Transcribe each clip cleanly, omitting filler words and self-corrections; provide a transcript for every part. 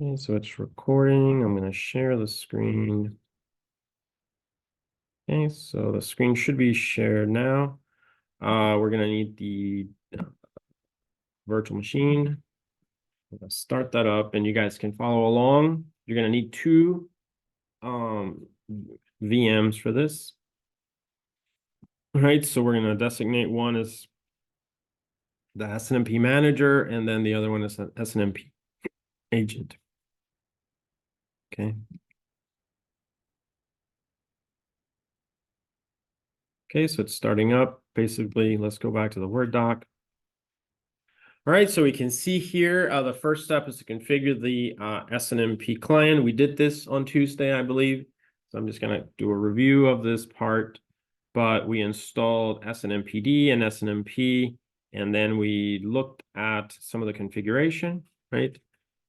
Okay, so it's recording. I'm going to share the screen. Okay, so the screen should be shared now. We're going to need the virtual machine. I'm going to start that up and you guys can follow along. You're going to need two VMs for this. All right, so we're going to designate one as the SNMP manager and then the other one is an SNMP agent. Okay. Okay, so it's starting up. Basically, let's go back to the Word doc. All right, so we can see here, the first step is to configure the SNMP client. We did this on Tuesday, I believe. So I'm just going to do a review of this part. But we installed SNMPD and SNMP, and then we looked at some of the configuration, right?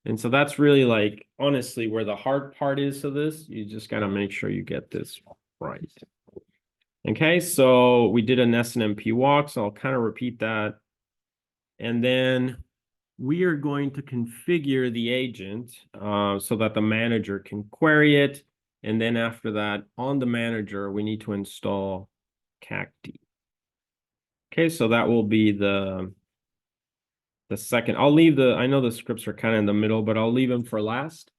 And so that's really like, honestly, where the hard part is of this. You just got to make sure you get this right. Okay, so we did an SNMP walk, so I'll kind of repeat that. And then we are going to configure the agent so that the manager can query it. And then after that, on the manager, we need to install Cacti. Okay, so that will be the second. I'll leave I know the scripts are kind of in the middle, but I'll leave them for last.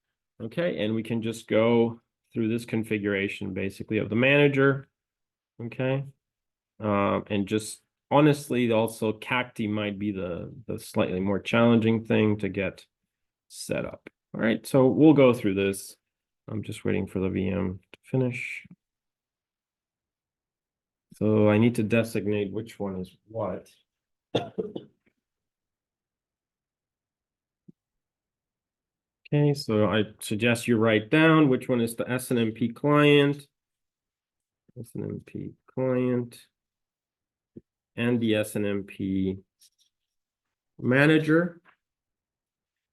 Okay, and we can just go through this configuration basically of the manager. Okay, and just honestly, also Cacti might be the slightly more challenging thing to get set up. All right, so we'll go through this. I'm just waiting for the VM to finish. So I need to designate which one is what. Okay, so I suggest you write down which one is the SNMP client, SNMP client, and the SNMP manager.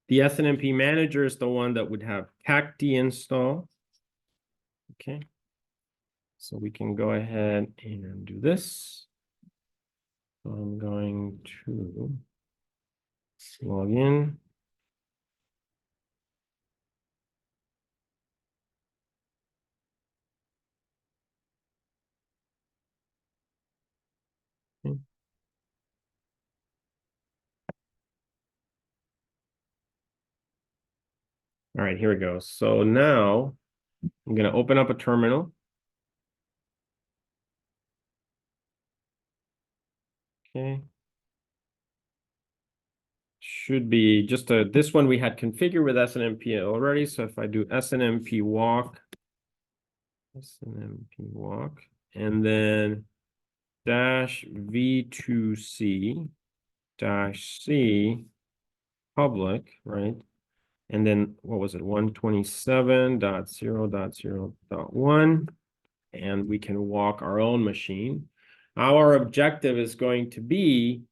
The SNMP manager is the one that would have Cacti install. Okay, so we can go ahead and do this. So I'm going to log in. Okay. All right, here we go. So now I'm going to open up a terminal. Okay. Should be just this one we had configured with SNMP already. So if I do SNMP walk, and then dash v2c dash c public, right? And then what was it? 127.0.0.1. And we can walk our own machine. Our objective is going to be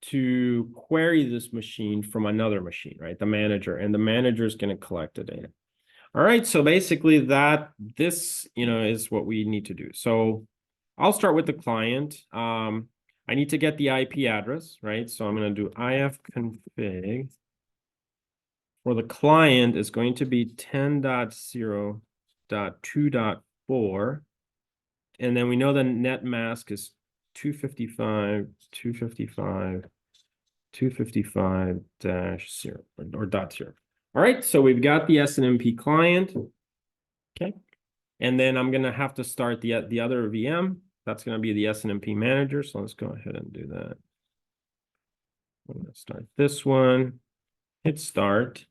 to query this machine from another machine, right? The manager, and the manager is going to collect the data. All right, so basically this is what we need to do. So I'll start with the client. I need to get the IP address, right? So I'm going to do ifconfig. For the client is going to be 10.0.2.4. And then we know the net mask is 255, 255, 255-0 or .0. All right, so we've got the SNMP client. Okay. And then I'm going to have to start the other VM. That's going to be the SNMP manager. So let's go ahead and do that. I'm going to start this one, hit start.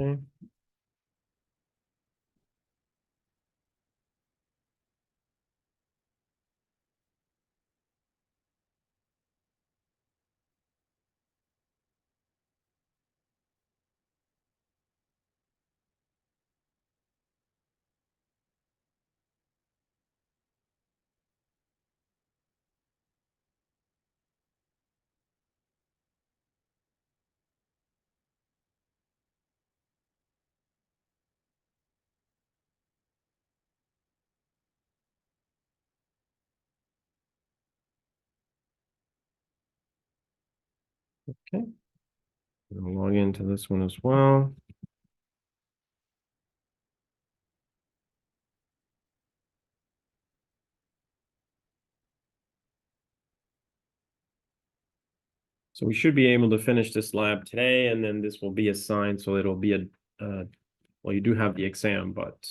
Okay. Okay. I'll log into this one as well. So we should be able to finish this lab today, and then this will be assigned. So it'll be well, you do have the exam, but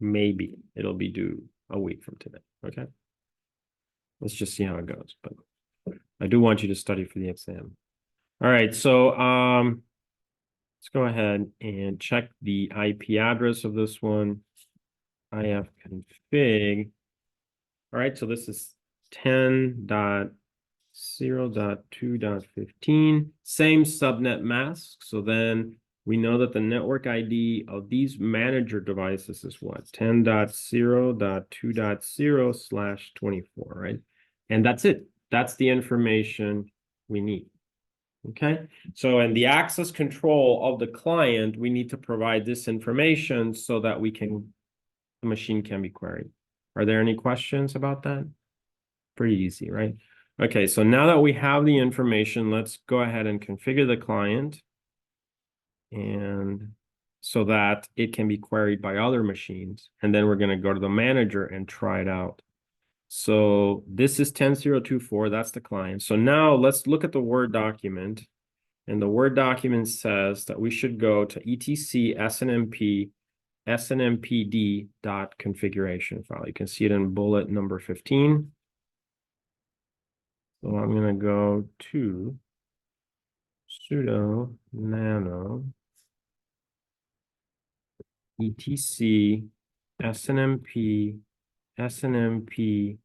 maybe it'll be due a week from today. Okay. Let's just see how it goes. But I do want you to study for the exam. All right. So let's go ahead and check the IP address of this one. ifconfig. All right. So this is 10.0.2.15, same subnet mask. So then we know that the network ID of these manager devices is what? 10.0.2.0/24, right? And that's it. That's the information we need. Okay. So in the access control of the client, we need to provide this information so that the machine can be queried. Are there any questions about that? Pretty easy, right? Okay, so now that we have the information, let's go ahead and configure the client, and so that it can be queried by other machines. And then we're going to go to the manager and try it out. So this is 10.0.2.4, that's the client. So now let's look at the Word document. And the Word document says that we should go to etc SNMP snmpd.configuration file. You can see it in bullet number 15. So I'm going to go to sudo nano etc snmp snmpd.conf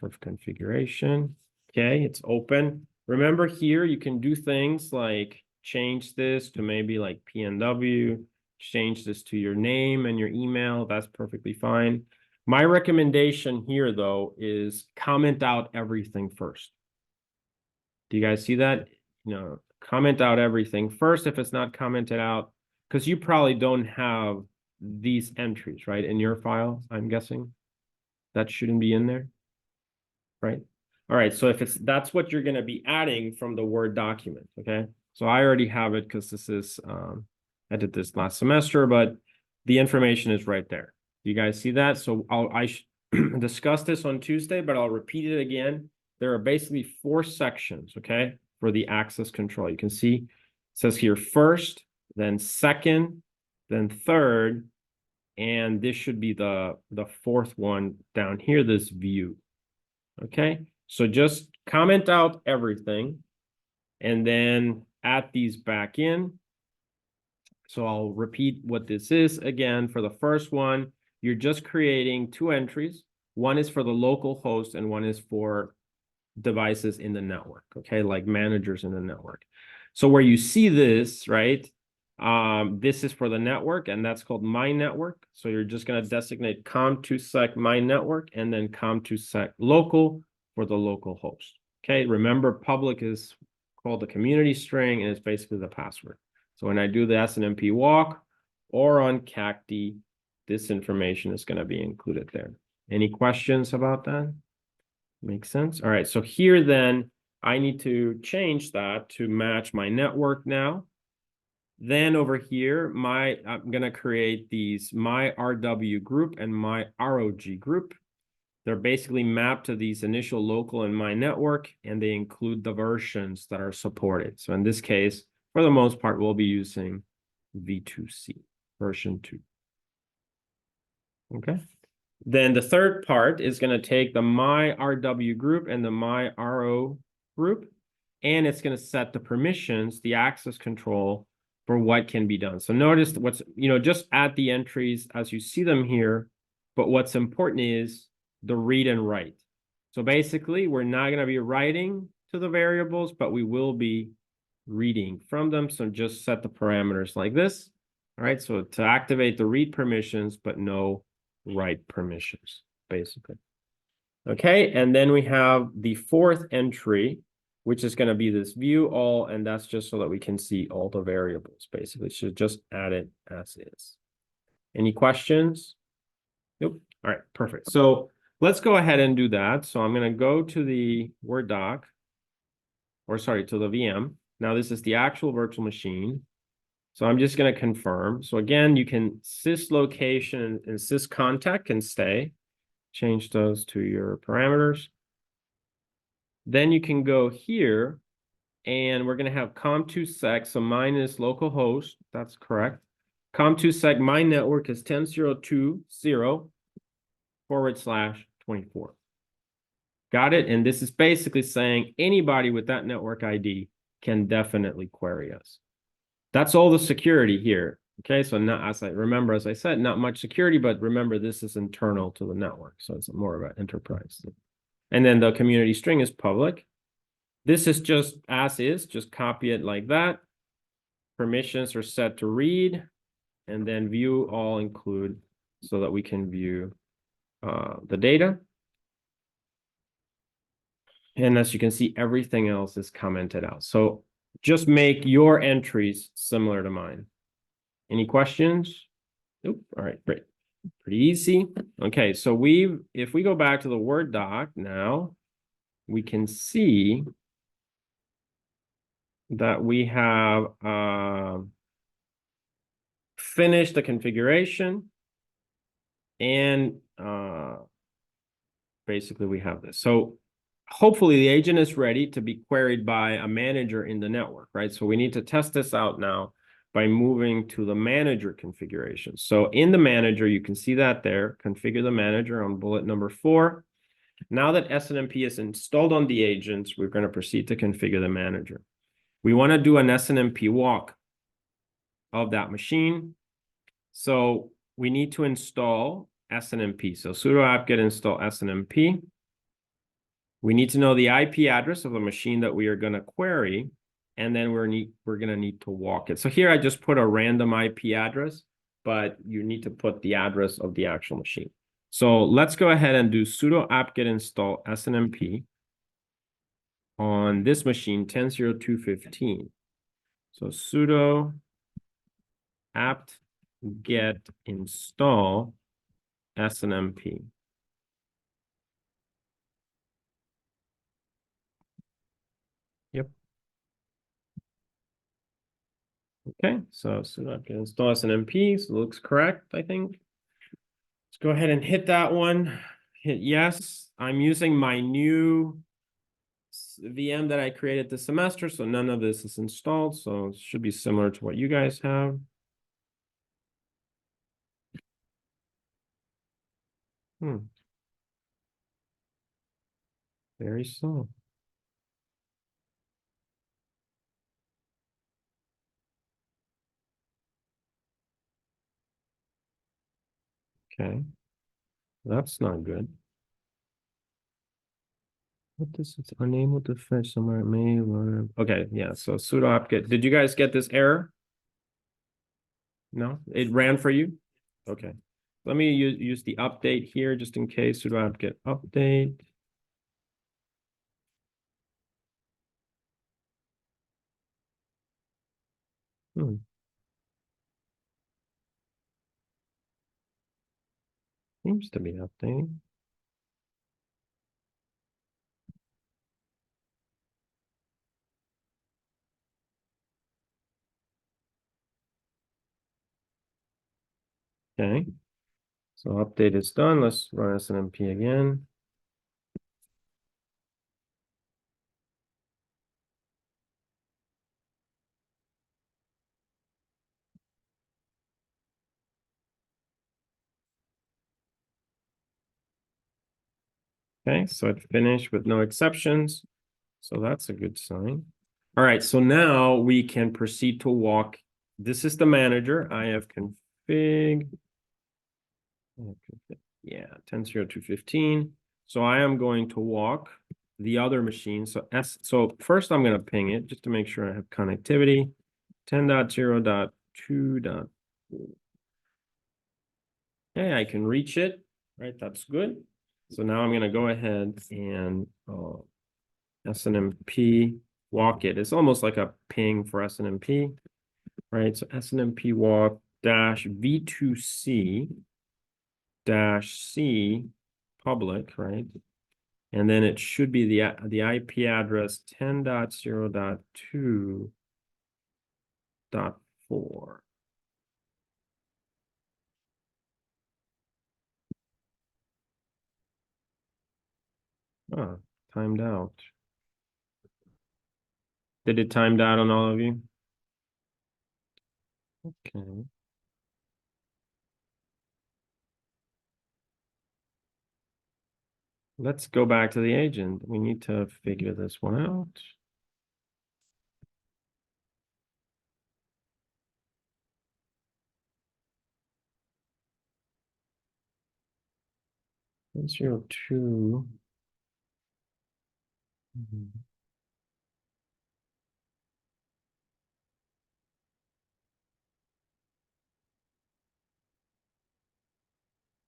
of configuration. Okay, it's open. Remember here, you can do things like change this to maybe like PNW, change this to your name and your email. That's perfectly fine. My recommendation here, though, is comment out everything first. Do you guys see that? Comment out everything first if it's not commented out, because you probably don't have these entries, right, in your file, I'm guessing. That shouldn't be in there, right? All right, so if that's what you're going to be adding from the Word document, okay? So I already have it because this is, I did this last semester, but the information is right there. You guys see that? So I discussed this on Tuesday, but I'll repeat it again. There are basically 4 sections, okay, for the access control. You can see it says here first, then second, then third, and this should be the 4th one down here, this view. Okay, so just comment out everything and then add these back in. So I'll repeat what this is again. For the first one, you're just creating 2 entries. One is for the local host and one is for devices in the network, okay, like managers in the network. So where you see this, right, this is for the network, and that's called my network. So you're just going to designate com2sec my network and then com2sec local for the local host. Okay, remember public is called the community string and it's basically the password. So when I do the SNMP walk or on cacti, this information is going to be included there. Any questions about that? Makes sense. All right, so here then I need to change that to match my network now. Then over here, I'm going to create these my RW group and my ROG group. They're basically mapped to these initial local and my network, and they include the versions that are supported. So in this case, for the most part, we'll be using V2C, version 2. Okay. Then the third part is going to take the my RW group and the my RO group, and it's going to set the permissions, the access control for what can be done. So notice what's, just add the entries as you see them here, but what's important is the read and write. So basically, we're not going to be writing to the variables, but we will be reading from them. So just set the parameters like this. All right, so to activate the read permissions, but no write permissions, basically. Okay, and then we have the 4th entry, which is going to be this view all, and that's just so that we can see all the variables, basically. So just add it as is. Any questions? Nope. All right, perfect. So let's go ahead and do that. So I'm going to go to the Word doc, or sorry, to the VM. Now this is the actual virtual machine. So I'm just going to confirm. So again, you can sys location and sys contact can stay. Change those to your parameters. Then you can go here and we're going to have com2sec. So mine is localhost. That's correct. Com2sec, my network is 10.0.20/24. Got it? And this is basically saying anybody with that network ID can definitely query us. That's all the security here. Okay, so not, as I said, not much security, but remember this is internal to the network. So it's more of an enterprise. And then the community string is public. This is just as is, just copy it like that. Permissions are set to read, and then view all include so that we can view the data. And as you can see, everything else is commented out. So just make your entries similar to mine. Any questions? Nope. All right, great. Pretty easy. Okay, so if we go back to the Word doc now, we can see that we have finished the configuration, and basically we have this. So hopefully the agent is ready to be queried by a manager in the network, right? So we need to test this out now by moving to the manager configuration. So in the manager, you can see that there, configure the manager on bullet number 4. Now that SNMP is installed on the agents, we're going to proceed to configure the manager. We want to do an SNMP walk of that machine. So we need to install SNMP. So sudo apt-get install SNMP. We need to know the IP address of the machine that we are going to query, and then we're going to need to walk it. So here I just put a random IP address, but you need to put the address of the actual machine. So let's go ahead and do sudo apt-get install SNMP on this machine 10.0.2.15. So sudo apt-get install SNMP. Yep. Okay, so sudo apt-get install SNMP, so it looks correct, I think. Let's go ahead and hit that one. Hit yes. I'm using my new VM that I created this semester, so none of this is installed, so it should be similar to what you guys have. Very slow. Okay, that's not good. What this is unable to fetch somewhere may learn. Okay, yeah. So sudo apt-get. Did you guys get this error? No, it ran for you. Okay, let me use the update here just in case. Sudo apt-get update. Seems to be updating. Okay, so update is done. Let's run SNMP again. Okay, so it finished with no exceptions. So that's a good sign. All right, so now we can proceed to walk. This is the manager. I have config. Yeah, 10.0.2.15. So I am going to walk the other machine. So first I'm going to ping it just to make sure I have connectivity. 10.0.2. Okay, I can reach it, right? That's good. So now I'm going to go ahead and SNMP walk it. It's almost like a ping for SNMP, right? So SNMP walk -v2c -c public, right? And then it should be the IP address 10.0.2.4. Oh, timed out. Did it timed out on all of you? Okay. Let's go back to the agent. We need to figure this one out. Let's go to.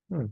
Hmm.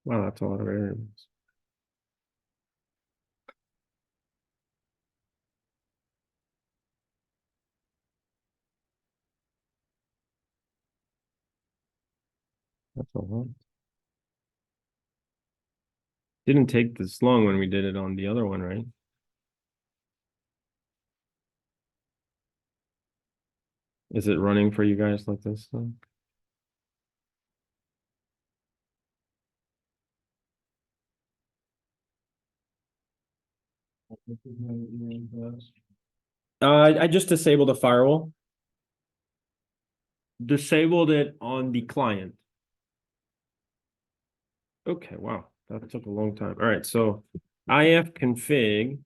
Wow, that's a lot of variables. That's a lot. Didn't take this long when we did it on the other one, right? Is it running for you guys like this though? I just disabled the firewall. Disabled it on the client. Okay, wow, that took a long time. All right, so IF config.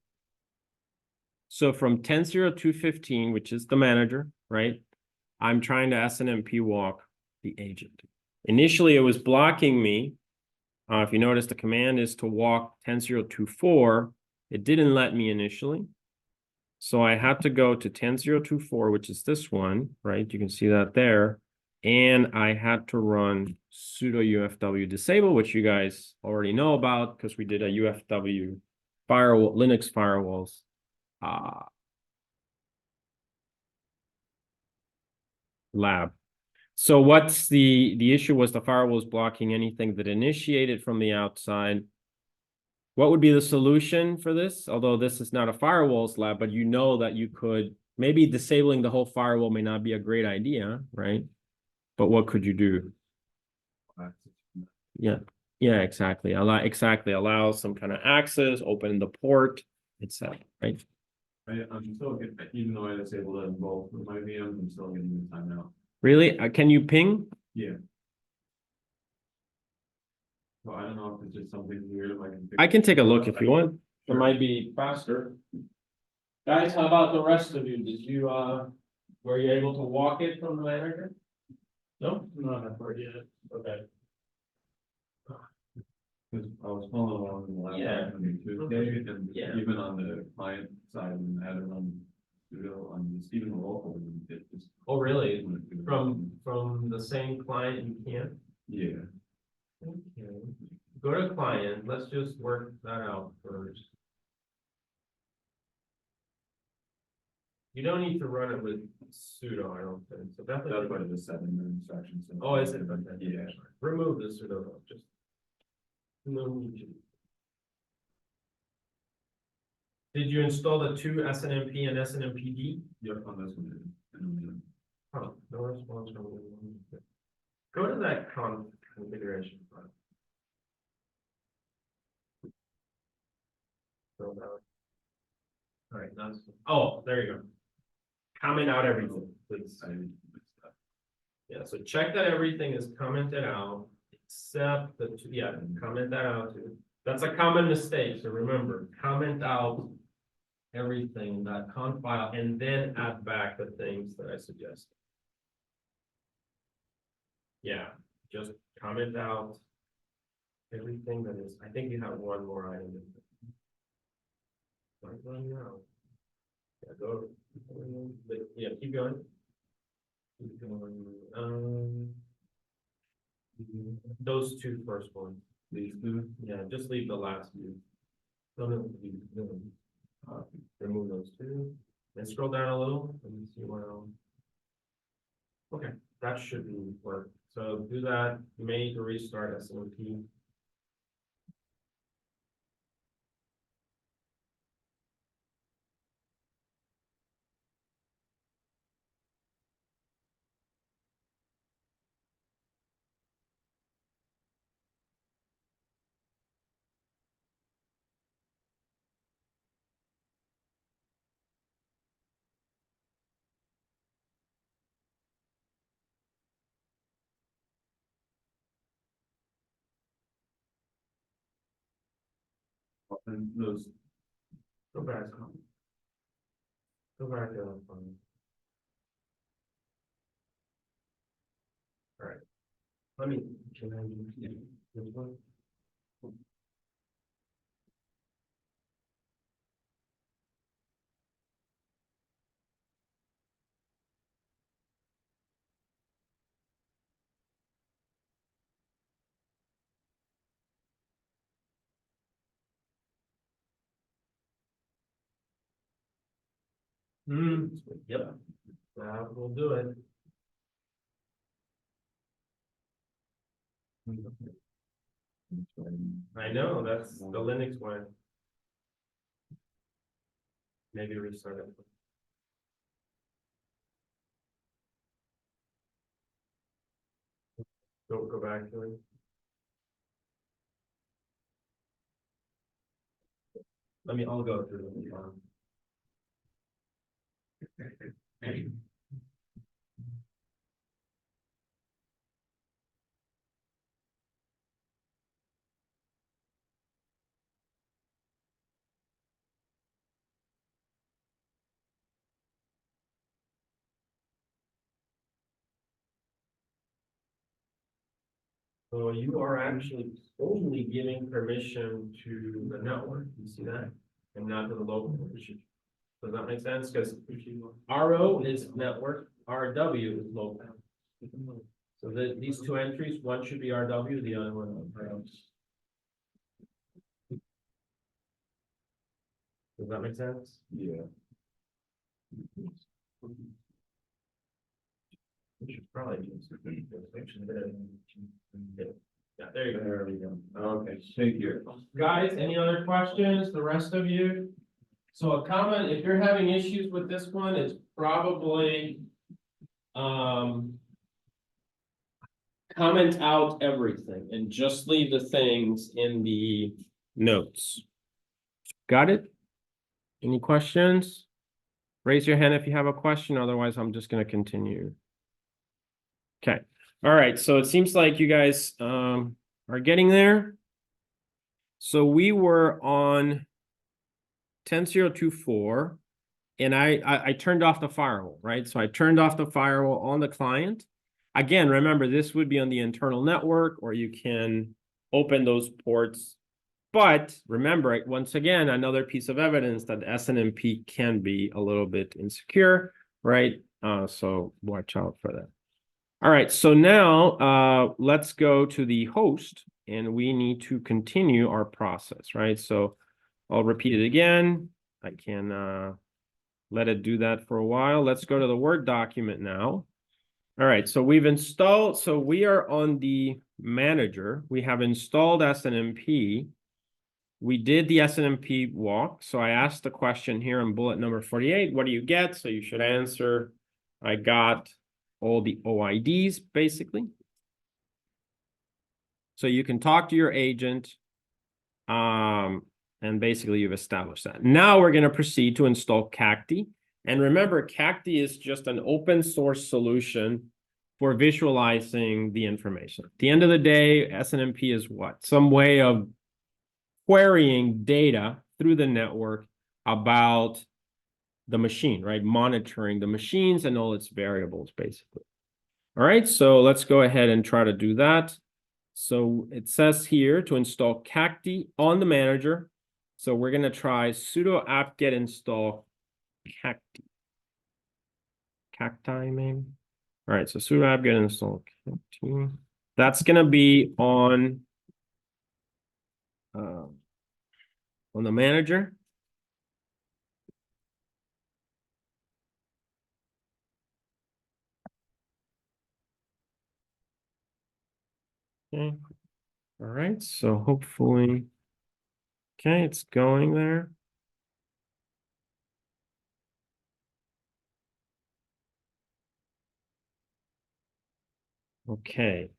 So from 10.0.2.15, which is the manager, right? I'm trying to SNMP walk the agent. Initially, it was blocking me. If you notice, the command is to walk 10.0.2.4. It didn't let me initially. So I had to go to 10.0.2.4, which is this one, right? You can see that there. And I had to run sudo UFW disable, which you guys already know about because we did a UFW firewall, Linux firewalls. Lab. So what's the issue was the firewall was blocking anything that initiated from the outside. What would be the solution for this? Although this is not a firewalls lab, but you know that you could maybe disabling the whole firewall may not be a great idea, right? But what could you do? Yeah, yeah, exactly. Allow some kind of access, open the port, etc. Right? I'm still getting, even though I disabled it in both of my VMs, I'm still getting the timeout. Really? Can you ping? Yeah. So I don't know if it's just something weird. I can take a look if you want. It might be faster. Guys, how about the rest of you? Did you were you able to walk it from the manager? No, not that far yet. Okay. Because I was following along in the last Tuesday, and even on the client side, and I had it on sudo on this, even the local, it just. Oh, really? From the same client you can't? Yeah. Okay. Go to client. Let's just work that out first. You don't need to run it with sudo, I don't think. So definitely. That's what it is, 7 instructions. Oh, is it? Okay. Yeah. Remove the sudo. Just. No need to. Did you install the two SNMP and SNMPD? Yep, on this one. Oh, no response from the. Go to that configuration file. All right, that's, oh, there you go. Comment out everything, please. Yeah, so check that everything is commented out, except the, yeah, comment that out too. That's a common mistake, so remember, comment out everything, that conf file, and then add back the things that I suggested. Yeah, just comment out everything that is, I think you have one more item. Right now. Yeah, go. Yeah, keep going. Keep going. Those two first ones. These two. Yeah, just leave the last few. No, remove those two. And scroll down a little. Let me see what else. Okay, that should be work. So do that. You may need to restart SNMP. And those, Go back. Go back. All right. Let me. Can I use this one? Yep. That will do it. I know, that's the Linux one. Maybe restart it. Go back to it. I'll go through them. So you are actually only giving permission to the network, you see that? And not to the local permission. Does that make sense? Because RO is network, RW is local. So these two entries, one should be RW, the other one RO. Does that make sense? yeah. We should probably do some. Yeah, there you go. There we go. Okay, thank you. Guys, any other questions, the rest of you? So a comment, if you're having issues with this one, it's probably, comment out everything and just leave the things in the notes. Got it? Any questions? Raise your hand if you have a question, otherwise I'm just gonna continue. Okay, all right, so it seems like you guys are getting there. So we were on 10.0.2.4, and I turned off the firewall, right? So I turned off the firewall on the client. Again, remember, this would be on the internal network, or you can open those ports. But remember, once again, another piece of evidence that SNMP can be a little bit insecure, right? So watch out for that. All right, so now let's go to the host, and we need to continue our process, right? So I'll repeat it again. I can let it do that for a while. Let's go to the Word document now. All right, so we've installed, so we are on the manager. We have installed SNMP. We did the SNMP walk. So I asked the question here in bullet number 48, what do you get? So you should answer, I got all the OIDs, basically. So you can talk to your agent, and basically you've established that. Now we're going to proceed to install Cacti. And remember, Cacti is just an open source solution for visualizing the information. At the end of the day, SNMP is what? Some way of querying data through the network about the machine, right? Monitoring the machines and all its variables, basically. All right, so let's go ahead and try to do that. So it says here to install Cacti on the manager. So we're going to try sudo apt-get install Cacti. Cacti, maybe? All right, so sudo apt-get install Cacti. That's going to be on the manager. Okay. All right, so hopefully, okay, it's going there. Okay.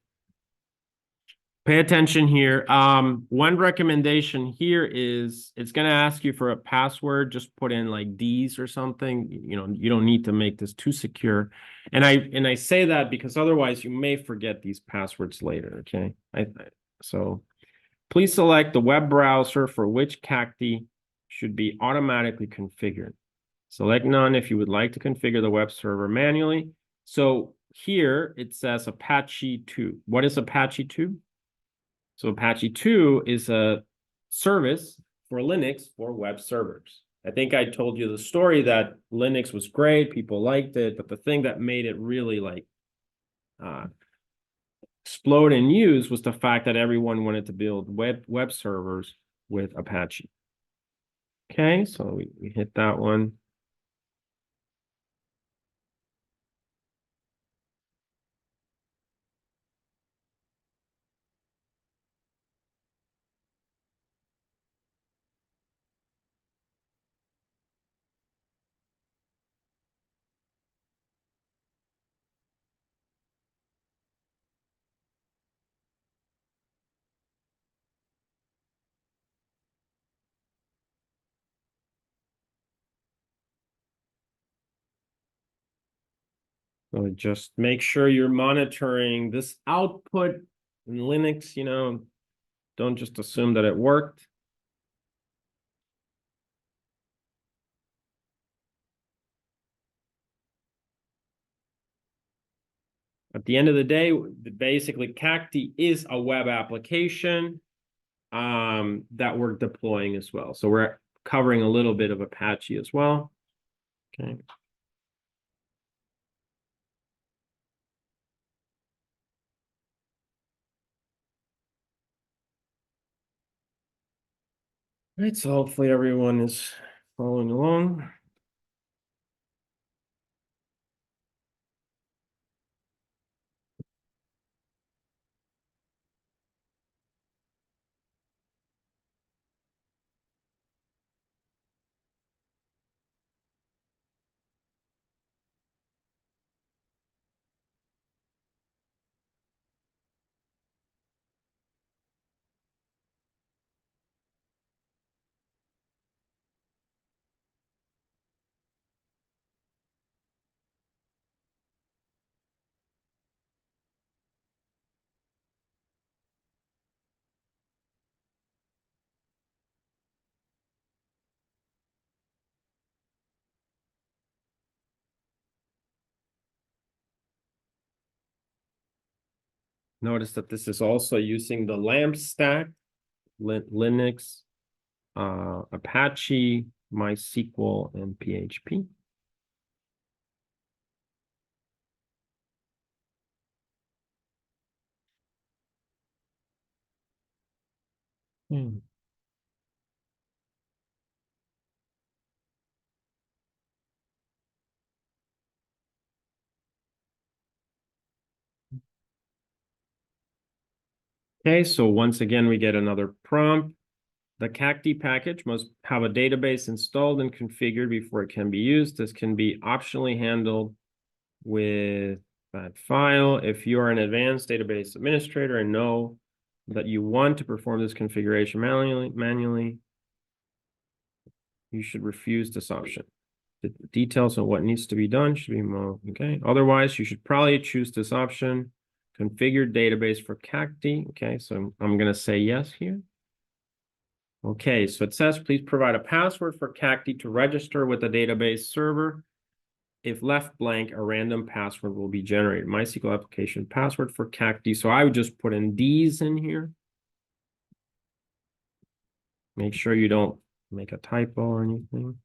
Pay attention here. One recommendation here is it's going to ask you for a password. Just put in like D's or something. You know, you don't need to make this too secure. And I say that because otherwise you may forget these passwords later. Okay. So please select the web browser for which Cacti should be automatically configured. Select none if you would like to configure the web server manually. So here it says Apache 2. What is Apache 2? So Apache 2 is a service for Linux for web servers. I think I told you the story that Linux was great, people liked it, but the thing that made it really like explode in use was the fact that everyone wanted to build web servers with Apache. Okay, so we hit that one. So just make sure you're monitoring this output in Linux, you know, don't just assume that it worked. At the end of the day, basically Cacti is a web application that we're deploying as well. So we're covering a little bit of Apache as well. Okay. All right, so hopefully everyone is following along. Notice that this is also using the LAMP stack, Linux, Apache, MySQL, and PHP. Okay, so once again, we get another prompt. The Cacti package must have a database installed and configured before it can be used. This can be optionally handled with that file. If you are an advanced database administrator and know that you want to perform this configuration manually, you should refuse this option. The details on what needs to be done should be more, okay. Otherwise, you should probably choose this option, configure database for Cacti. Okay, so I'm gonna say yes here. Okay, so it says, please provide a password for Cacti to register with the database server. If left blank, a random password will be generated. MySQL application password for Cacti. So I would just put in these in here. Make sure you don't make a typo or anything.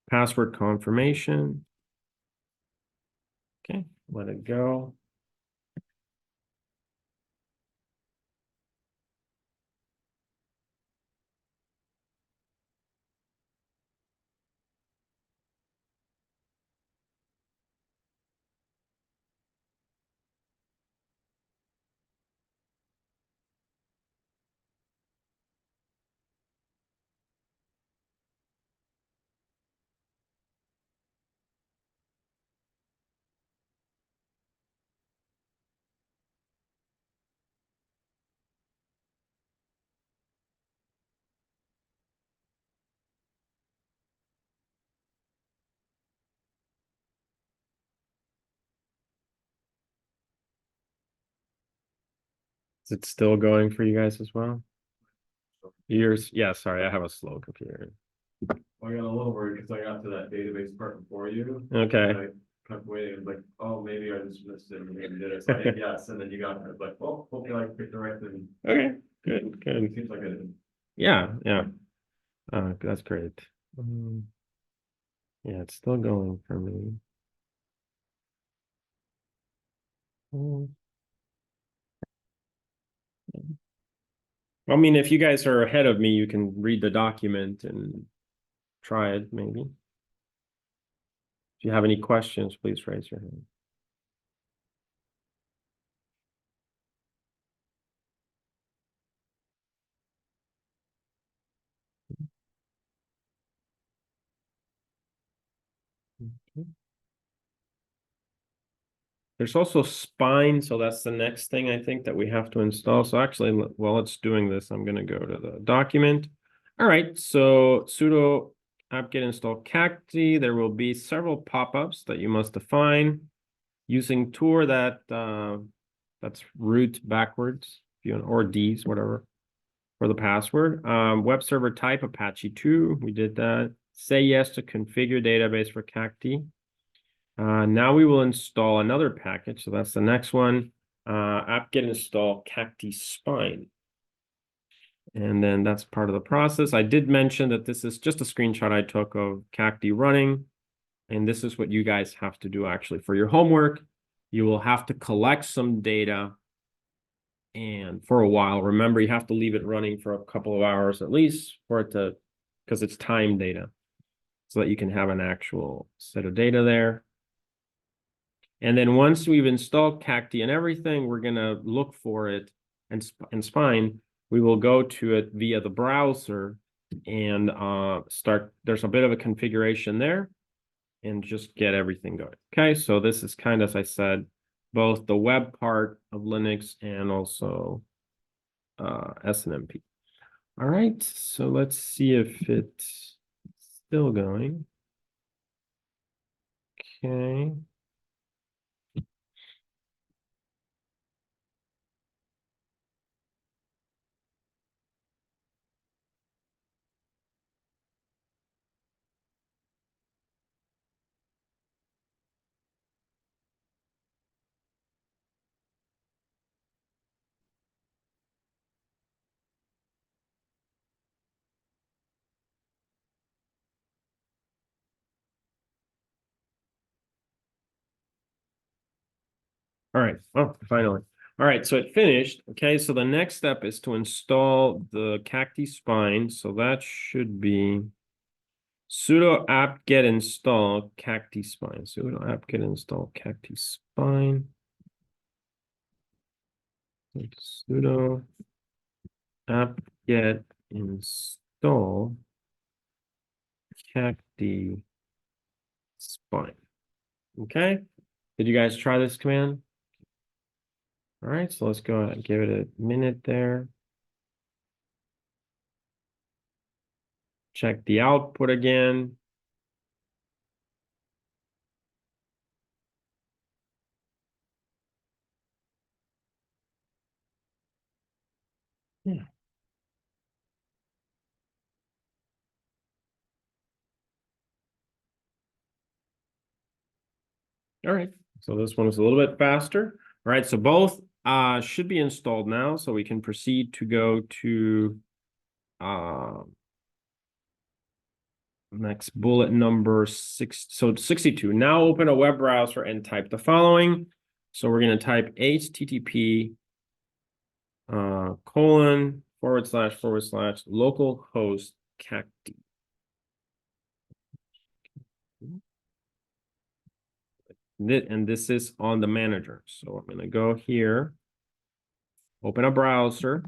Password confirmation. Okay, let it go. Is it still going for you guys as well? Yours? Yeah, sorry, I have a slow computer. I got a little worried because I got to that database part before you. Okay. And I kept waiting, like, oh, maybe I just missed it and maybe did it. So I hit yes, and then you got it. Like, well, hopefully I picked the right thing. Okay, good, It good. seems like I did. Yeah, yeah. That's great. Yeah, it's still going for me. I mean, if you guys are ahead of me, you can read the document and try it, maybe. If you have any questions, please raise your hand. Okay. There's also spine, so that's the next thing I think that we have to install. So actually, while it's doing this, I'm going to go to the document. All right, so sudo apt-get install cacti. There will be several pop-ups that you must define using tour that's root backwards, if you want, or D's, whatever, for the password. Web server type Apache 2. We did that. Say yes to configure database for cacti. Now we will install another package. So that's the next one. Apt-get install cacti spine. And then that's part of the process. I did mention that this is just a screenshot I took of cacti running. And this is what you guys have to do actually for your homework. You will have to collect some data. And for a while, remember, you have to leave it running for a couple of hours at least for it to, because it's time data, so that you can have an actual set of data there. And then once we've installed cacti and everything, we're going to look for it and spine. We will go to it via the browser and start. There's a bit of a configuration there and just get everything going. Okay, so this is kind of, as I said, both the web part of Linux and also SNMP. All right, so let's see if it's still going. Okay. All right. Oh, finally. All right. So it finished. Okay. So the next step is to install the cacti spine. So that should be sudo apt-get install cacti spine. Sudo apt-get install cacti spine. Sudo apt-get install cacti spine. Okay. Did you guys try this command? All right, so let's go ahead and give it a minute there. Check the output again. Yeah. All right, so this one is a little bit faster. All right, so both should be installed now, so we can proceed to go to next bullet number 6. So 62. Now open a web browser and type the following. So we're going to type http colon / localhost cacti. And this is on the manager. So I'm going to go here, open a browser.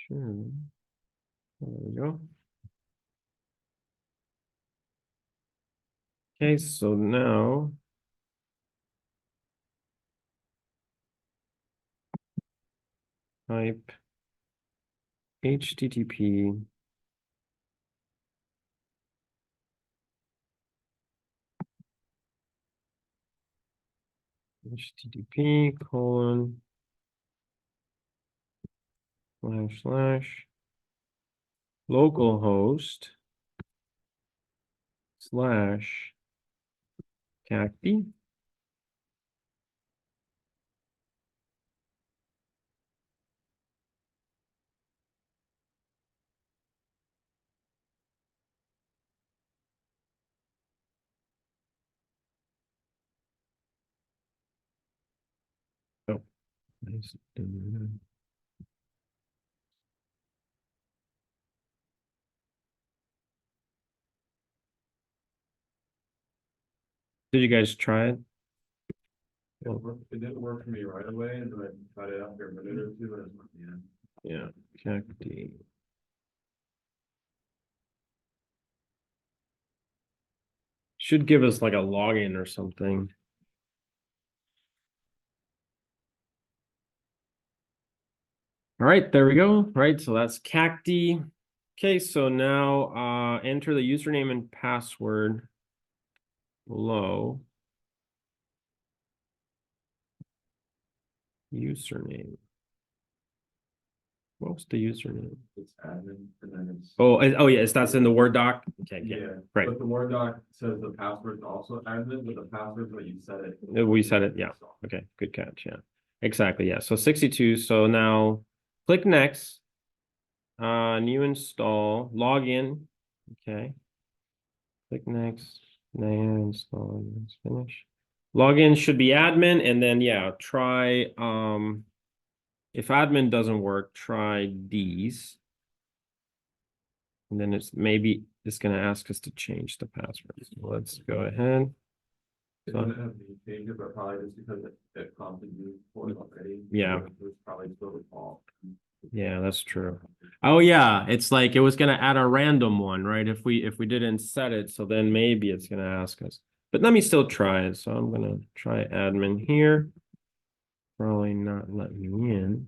Sure. There we go. Okay, so now type http colon / localhost / cacti. Oh, nice. Did you guys try it? It didn't work for me right away, and then I tried it after a minute or two, and it's not the end. Yeah, cacti. Should give us like a login or something. All right, there we go. Right, so that's cacti. Okay, so now enter the username and password below. Username. What's the username? It's admin, and then it's. Oh, yes, that's in the Word doc. Okay, yeah, Yeah, right. but the Word doc says the password's also admin, but the password's what you set it. We said it, yeah. Okay, good catch, yeah. Exactly, yeah. So 62. So now click next. New install, login. Okay. Click next. New install, let's finish. Login should be admin, and then yeah, try if admin doesn't work, try these. And then it's maybe it's gonna ask us to change the password. So let's go ahead. It doesn't have to change it, but probably just because it prompted you for it already. Yeah. It was probably still the default. Yeah, that's true. Oh yeah, it's like it was gonna add a random one, right? If we didn't set it, so then maybe it's gonna ask us. But let me still try it. So I'm gonna try admin here. Probably not letting me in.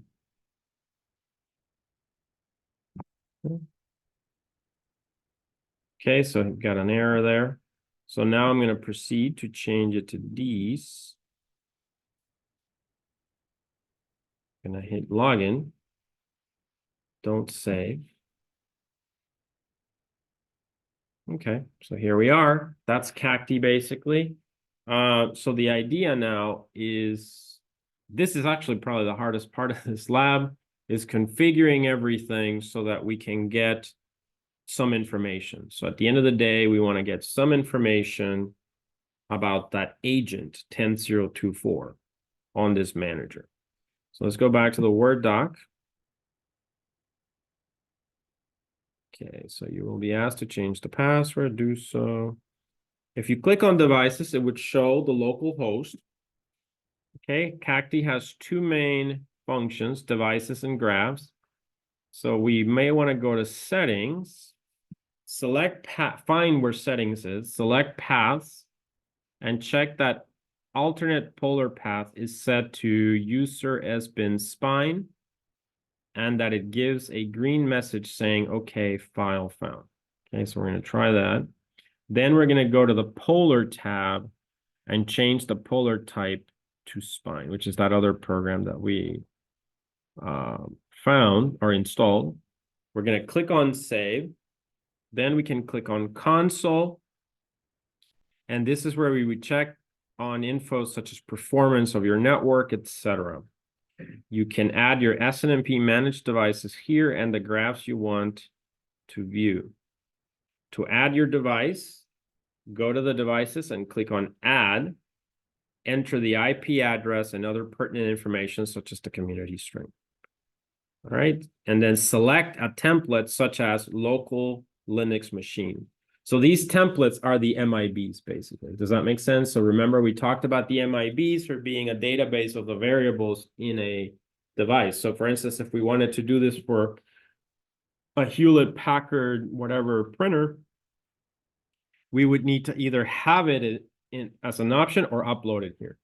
Okay, so I've got an error there. So now I'm gonna proceed to change it to these. Gonna hit login. Don't save. Okay, so here we are. That's cacti basically. So the idea now is, this is actually probably the hardest part of this lab, is configuring everything so that we can get some information. So at the end of the day, we want to get some information about that agent 10024 on this manager. So let's go back to the Word doc. Okay, so you will be asked to change the password, do so. If you click on devices, it would show the local host. Okay, cacti has two main functions, devices and graphs. So we may want to go to settings select path, find where settings is, select paths, and check that alternate polar path is set to user S-bin spine, and that it gives a green message saying, okay, file found. Okay, so we're going to try that. Then we're going to go to the polar tab and change the polar type to spine, which is that other program that we found or installed. We're going to click on save. Then we can click on console. And this is where we would check on info such as performance of your network, etc. You can add your SNMP managed devices here and the graphs you want to view. To add your device, go to the devices and click on add. Enter the IP address and other pertinent information such as the community string. All right, and then select a template such as local Linux machine. So these templates are the MIBs, basically. Does that make sense? So remember, we talked about the MIBs for being a database of the variables in a device. So for instance, if we wanted to do this for a Hewlett-Packard, whatever printer, we would need to either have it in as an option or upload it here.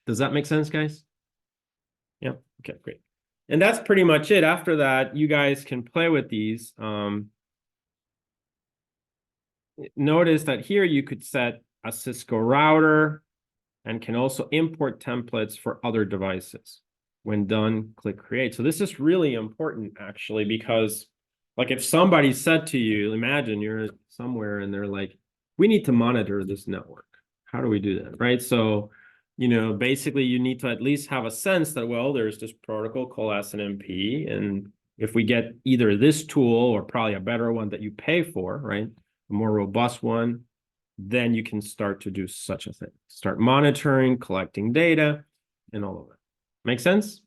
Does that make sense, guys? Yeah, okay, great. And that's pretty much it. After that, you guys can play with these. Notice that here you could set a Cisco router and can also import templates for other devices. When done, click create. So this is really important actually, because like if somebody said to you, imagine you're somewhere and they're like, we need to monitor this network. How do we do that, right? So, you know, basically you need to at least have a sense that, well, there's this protocol called SNMP. And if we get either this tool or probably a better one that you pay for, right? A more robust one, then you can start to do such a thing. Start monitoring, collecting data, and all of that. Make sense?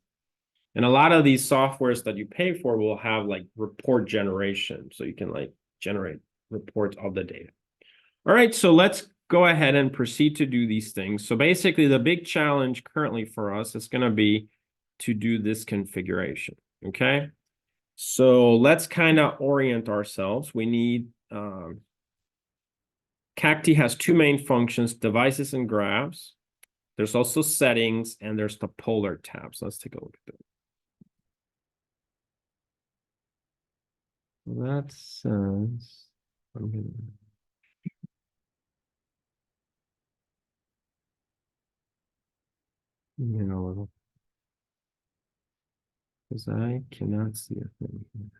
And a lot of these softwares that you pay for will have like report generation. So you can like generate reports of the data. All right, so let's go ahead and proceed to do these things. So basically the big challenge currently for us is going to be to do this configuration, okay? So let's kind of orient ourselves. We need, CACT has two main functions, devices and graphs. There's also settings and there's the polar tabs. Let's take a look at that. That says, I'm gonna a little, because I cannot see a thing here.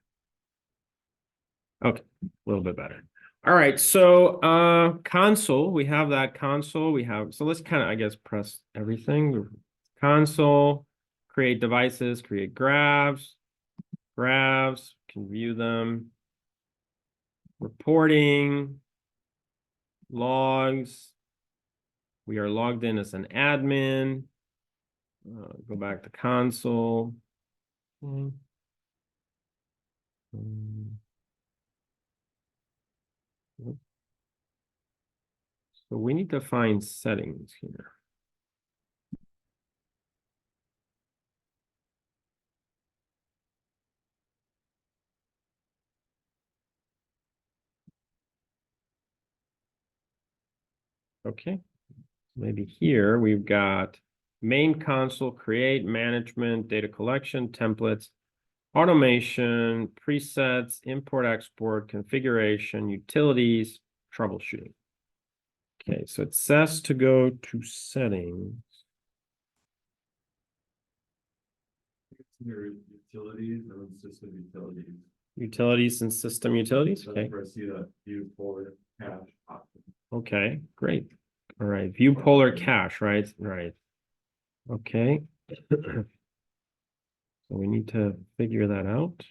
Okay, a little bit better. All right, so console, we have that console. So let's kind of, I guess, press everything. Console, create devices, create graphs, can view them. Reporting, logs. We are logged in as an admin. Go back to console. So we need to find settings here. Okay, maybe here we've got main console, create, management, data collection, templates, automation, presets, import, export, configuration, utilities, troubleshooting. Okay, so it says to go to settings. Your utilities and system utilities. Utilities and system utilities, okay. That's where I see that view polar cache option. Okay, great. All right, view polar cache, right? Right. Okay. So we need to figure that out.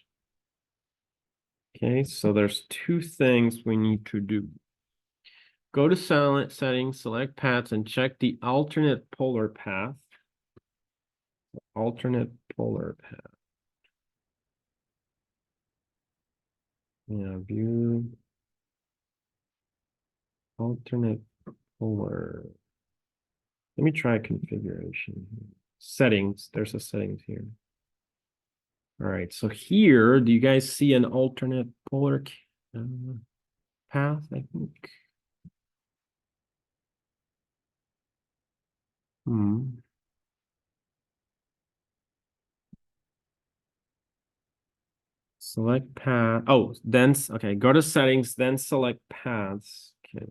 Okay, so there's two things we need to do. Go to settings, select paths, and check the alternate polar path. Alternate polar path. Yeah, view alternate polar. Let me try configuration. Settings, there's a settings here. All right, so here, do you guys see an alternate polar? path, I think. Select path. Oh, then, okay, go to settings, then select paths. Okay.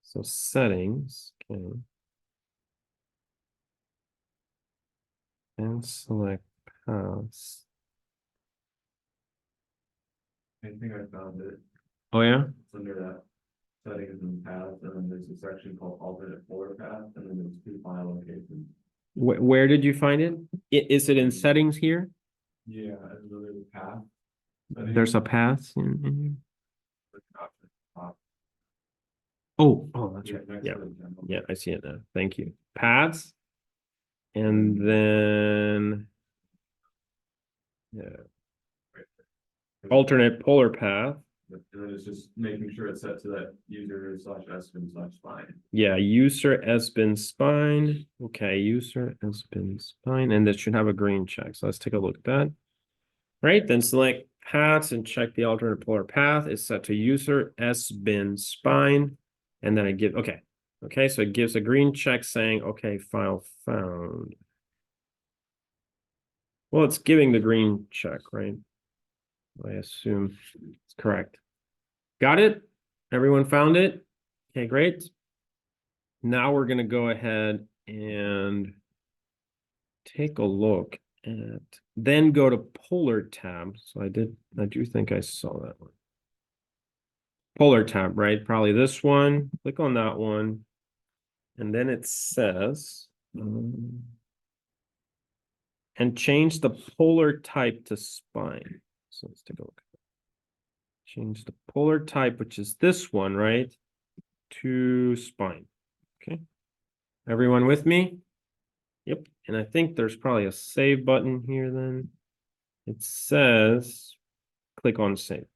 So settings, okay. And select paths. I think I found it. Oh, yeah? It's under that settings and paths, and then there's a section called alternate polar path, and then there's 2 file locations. Where did you find it? Is it in settings here? Yeah, and then there's a path. There's a path in oh, that's right. Yeah. Yeah, I see it now. Thank you. Paths. And then alternate polar path. And then it's just making sure it's set to that user/sbin/spine. Yeah, user sbin spine. Okay, user sbin spine, and that should have a green check. So let's take a look at that. Right, then select paths and check the alternate polar path is set to user sbin spine, and then I give okay, so it gives a green check saying okay, file found. Well, it's giving the green check, right? I assume it's correct. Got it? Everyone found it? Okay, great. Now we're going to go ahead and take a look at, then go to Polar tab. So I do think I saw that one. Polar tab, right? Probably this one. Click on that one. And then it says, and change the polar type to spine. So let's take a look. Change the polar type, which is this one, right? To spine. Okay. Everyone with me? Yep. And I think there's probably a save button here then. It says click on save.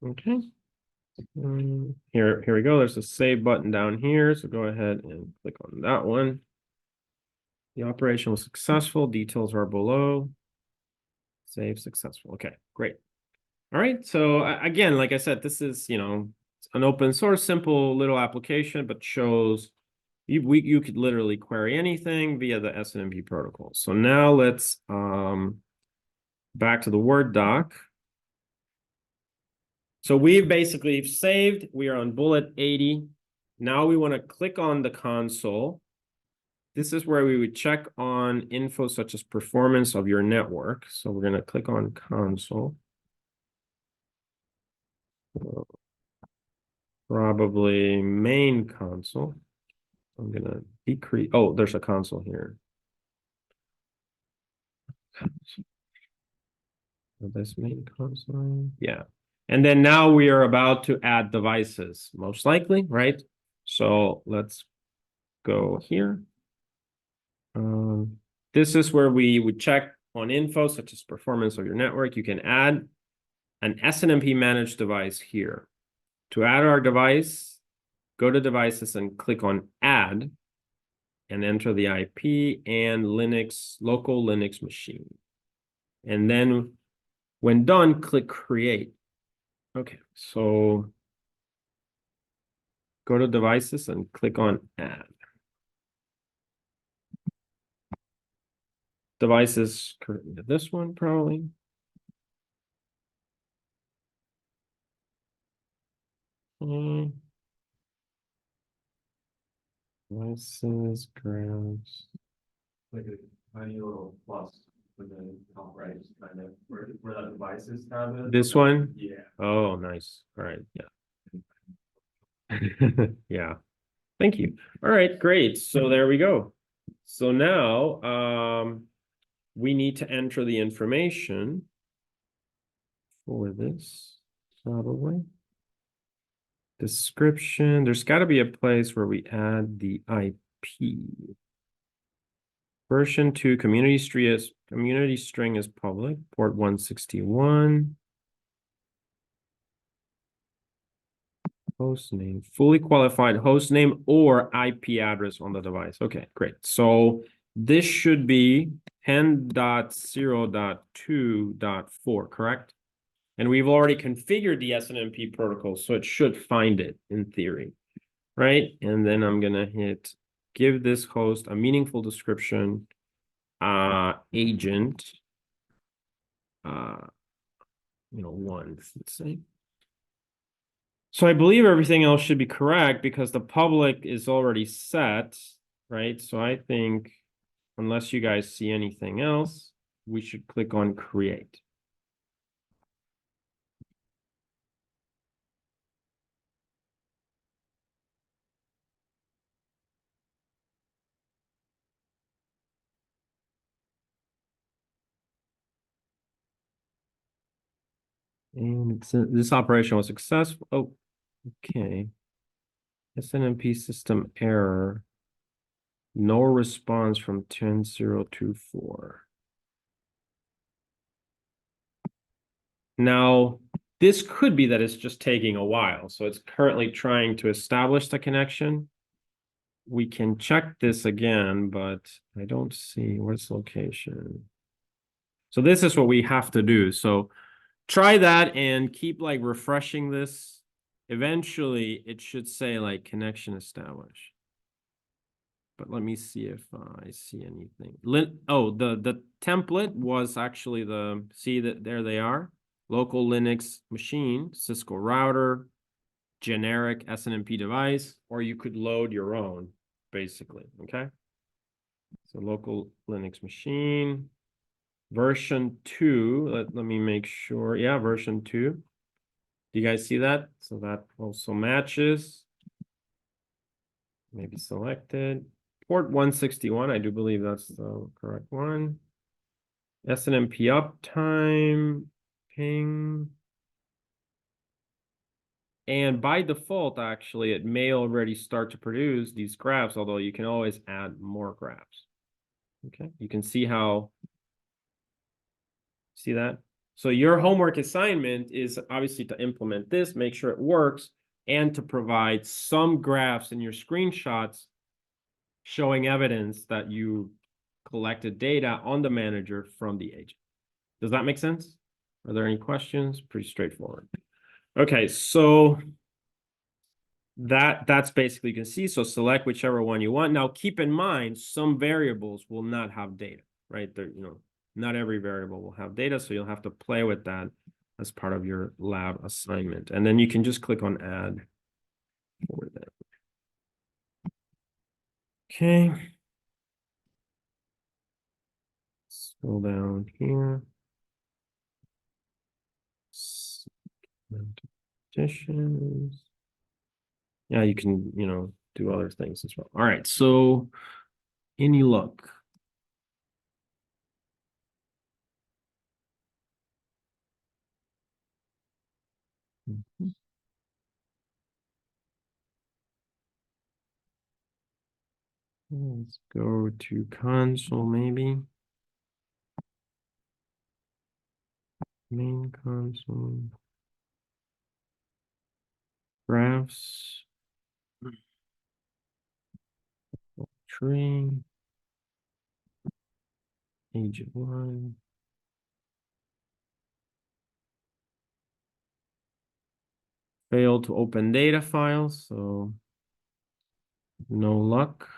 Okay. Here we go. There's a save button down here. So go ahead and click on that one. The operation was successful. Details are below. Save successful. Okay, great. All right. So again, like I said, this is, an open source, simple little application, but shows you could literally query anything via the SNMP protocol. So now let's back to the Word doc. So we've basically saved. We are on bullet 80. Now we want to click on the console. This is where we would check on info such as performance of your network. So we're going to click on console. Probably main console. I'm going to decrease. Oh, there's a console here. This main console. Yeah. And then now we are about to add devices, most likely, right? So let's go here. This is where we would check on info such as performance of your network. You can add an SNMP managed device here. To add our device, go to devices and click on add and enter the IP and Linux, local Linux machine. And then when done, click create. Okay, so go to devices and click on add. Devices, this one probably. Devices, grabs. Like a tiny little plus with the top right, kind of where that devices tab is. This one? Yeah. Oh, nice. All right. Yeah. Yeah. Thank you. All right, great. So there we go. So now we need to enter the information for this, probably. Description. There's got to be a place where we add the IP. Version 2 community string is public, port 161. Host name, fully qualified host name or IP address on the device. Okay, great. So this should be 10.0.2.4, correct? And we've already configured the SNMP protocol, so it should find it in theory, right? And then I'm gonna hit give this host a meaningful description, agent, one, let's say. So I believe everything else should be correct because the public is already set, right? So I think unless you guys see anything else, we should click on create. And this operation was successful. Oh, okay. SNMP system error. No response from 10.0.2.4. Now, this could be that it's just taking a while. So it's currently trying to establish the connection. We can check this again, but I don't see where's location. So this is what we have to do. So try that and keep like refreshing this. Eventually, it should say like connection established. But let me see if I see anything. The template was actually see that there they are. Local Linux machine, Cisco router, generic SNMP device, or you could load your own, basically, okay? So local Linux machine, version 2, let me make sure. Yeah, version 2. Do you guys see that? So that also matches. Maybe selected. Port 161, I do believe that's the correct one. SNMP uptime, ping. And by default, actually, it may already start to produce these graphs, although you can always add more graphs. Okay, you can see that? So your homework assignment is obviously to implement this, make sure it works, and to provide some graphs in your screenshots showing evidence that you collected data on the manager from the agent. Does that make sense? Are there any questions? Pretty straightforward. Okay, so that's basically you can see. So select whichever one you want. Now keep in mind some variables will not have data, right? Not every variable will have data, so you'll have to play with that as part of your lab assignment. And then you can just click on add for that. Okay. Scroll down here. Additions. Yeah, you can, do other things as well. All right, so any luck? Let's go to console, maybe. Main console. Graphs. Tree. Agent 1. Failed to open data files, so no luck.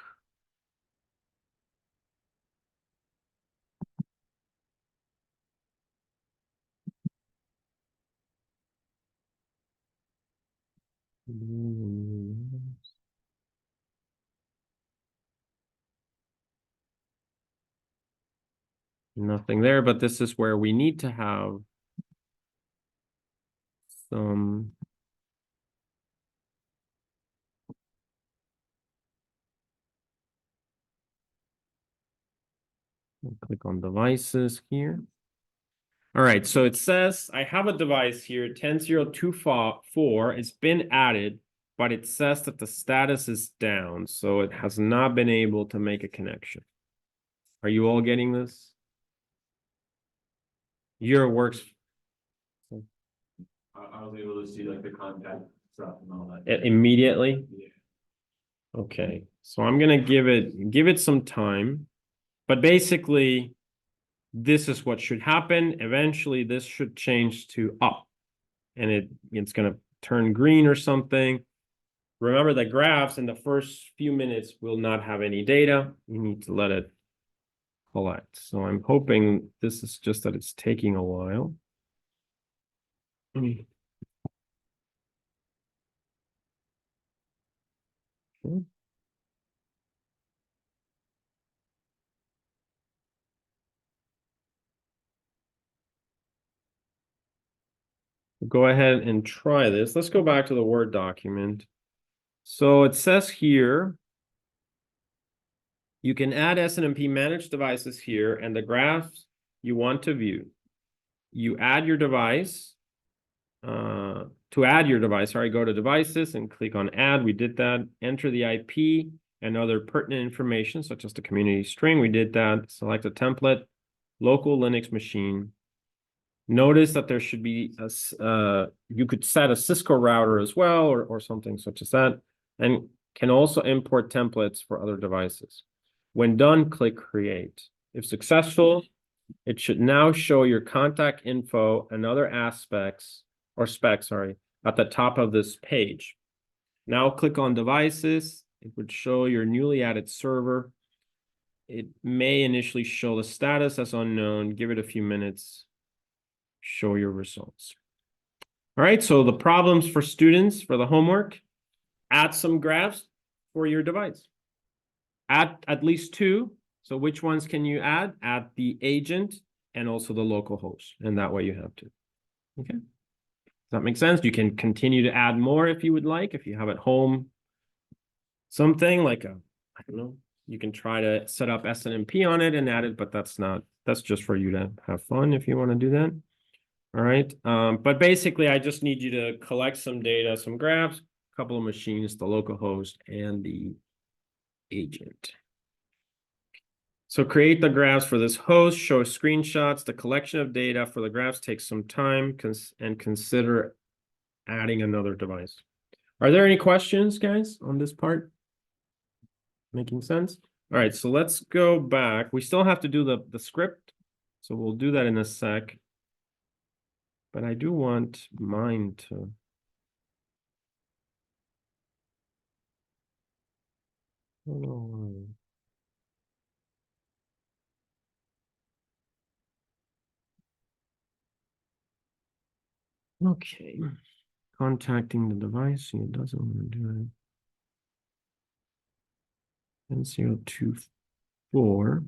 Nothing there, but this is where we need to have some click on devices here. All right, so it says I have a device here, 10.0.2.4. It's been added, but it says that the status is down, so it has not been able to make a connection. Are you all getting this? Your works. I was able to see like the contact stuff and all that. Immediately? Yeah. Okay, so I'm gonna give it some time, but basically this is what should happen. Eventually, this should change to up, and it's going to turn green or something. Remember that graphs in the first few minutes will not have any data. You need to let it collect. So I'm hoping this is just that it's taking a while. Okay. Go ahead and try this. Let's go back to the Word document. So it says here, you can add SNMP managed devices here and the graphs you want to view. You add your device. To add your device, sorry, go to devices and click on add. We did that. Enter the IP and other pertinent information, such as the community string. We did that. Select a template, local Linux machine. Notice that there should be you could set a Cisco router as well, or something such as that, and can also import templates for other devices. When done, click create. If successful, it should now show your contact info and other aspects or specs, sorry, at the top of this page. Now click on devices. It would show your newly added server. It may initially show the status as unknown. Give it a few minutes. Show your results. All right, so the problems for students for the homework, add some graphs for your device. Add at least two. So which ones can you add? Add the agent and also the local host. And that way you have two. Okay. Does that make sense? You can continue to add more if you would like. If you have at home something like I don't know, you can try to set up SNMP on it and add it, but that's just for you to have fun if you want to do that. All right. But basically, I just need you to collect some data, some graphs, a couple of machines, the local host, and the agent. So create the graphs for this host, show screenshots. The collection of data for the graphs takes some time and consider adding another device. Are there any questions, guys, on this part? Making sense? All right, so let's go back. We still have to do the script, so we'll do that in a sec. But I do want mine to... Okay. Contacting the device. It doesn't want to do it. N024.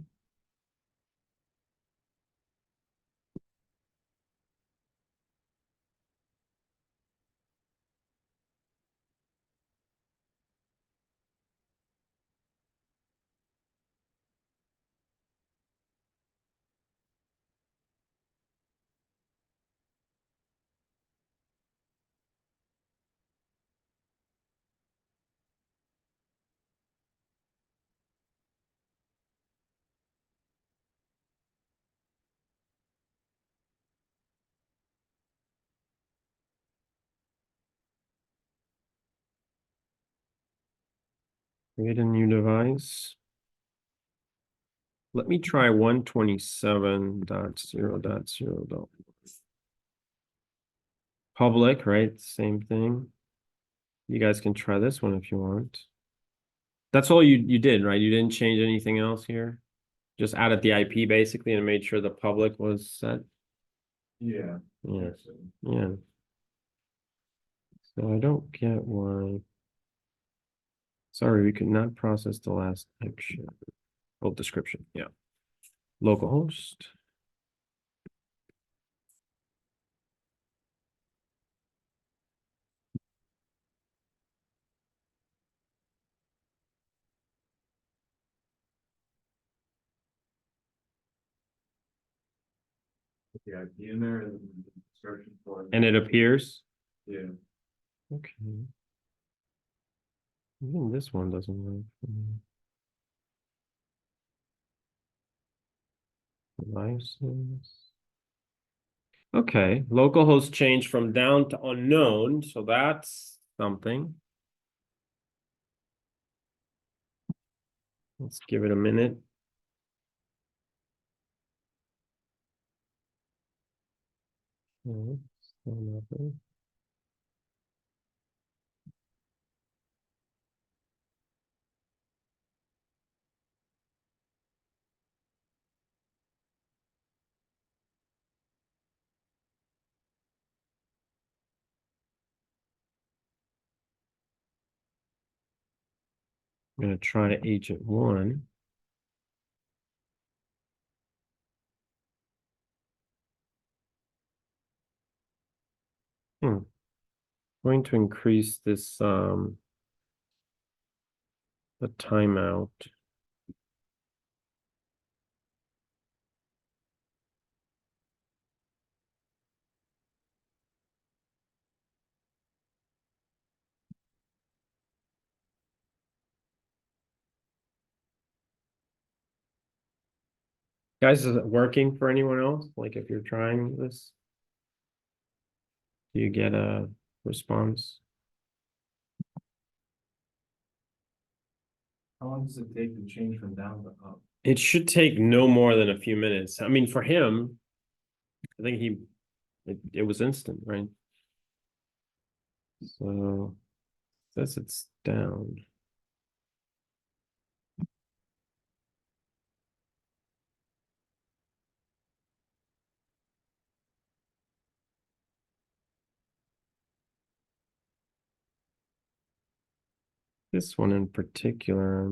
Create a new device. Let me try 127.0.0. Public, right? Same thing. You guys can try this one if you want. That's all you did, right? You didn't change anything else here? Just added the IP basically and made sure the public was set? Yeah. Yeah. Yeah. So I don't get why. Sorry, we could not process the last action. Oh, description, yeah. Localhost. Put the IP in there and the instruction for it. And it appears? Yeah. Okay. Even this one doesn't work. Devices. Okay, localhost changed from down to unknown, so that's something. Let's give it a minute. No, still nothing. I'm going to try to agent one. Going to increase this the timeout. Guys, is it working for anyone else? Like if you're trying this, do you get a response? How long does it take to change from down to up? It should take no more than a few minutes. I mean, for him, I think it was instant, right? So says it's down. This one in particular,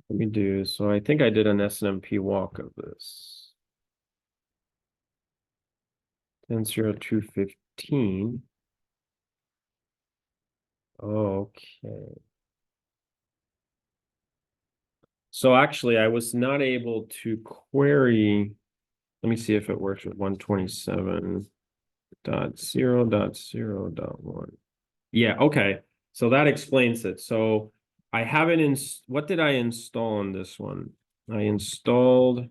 let me do, so I think I did an SNMP walk of this. 10.02.15. Okay. So actually, I was not able to query. Let me see if it works with 127.0.0.1. Yeah, okay. So that explains it. So I haven't what did I install on this one? I installed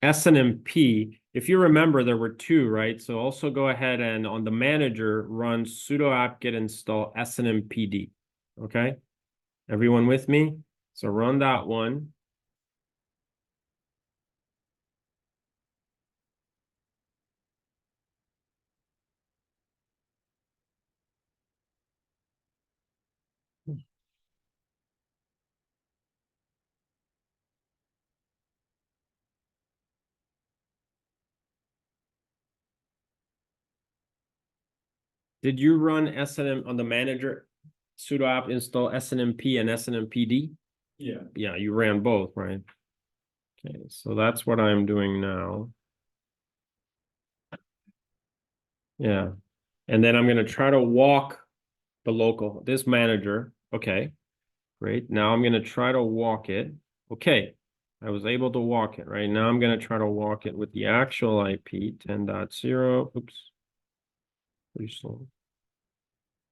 SNMP. If you remember, there were two, right? So also go ahead and on the manager run sudo apt-get install SNMPD. Okay, everyone with me? So run that one. Did you run SNM on the manager sudo apt install SNMP and SNMPD? Yeah. Yeah, you ran both, right? Okay, so that's what I'm doing now. Yeah. And then I'm going to try to walk this manager. Okay, great. Now I'm going to try to walk it. Okay, I was able to walk it, right? Now I'm going to try to walk it with the actual IP 10.0. Oops. Pretty slow.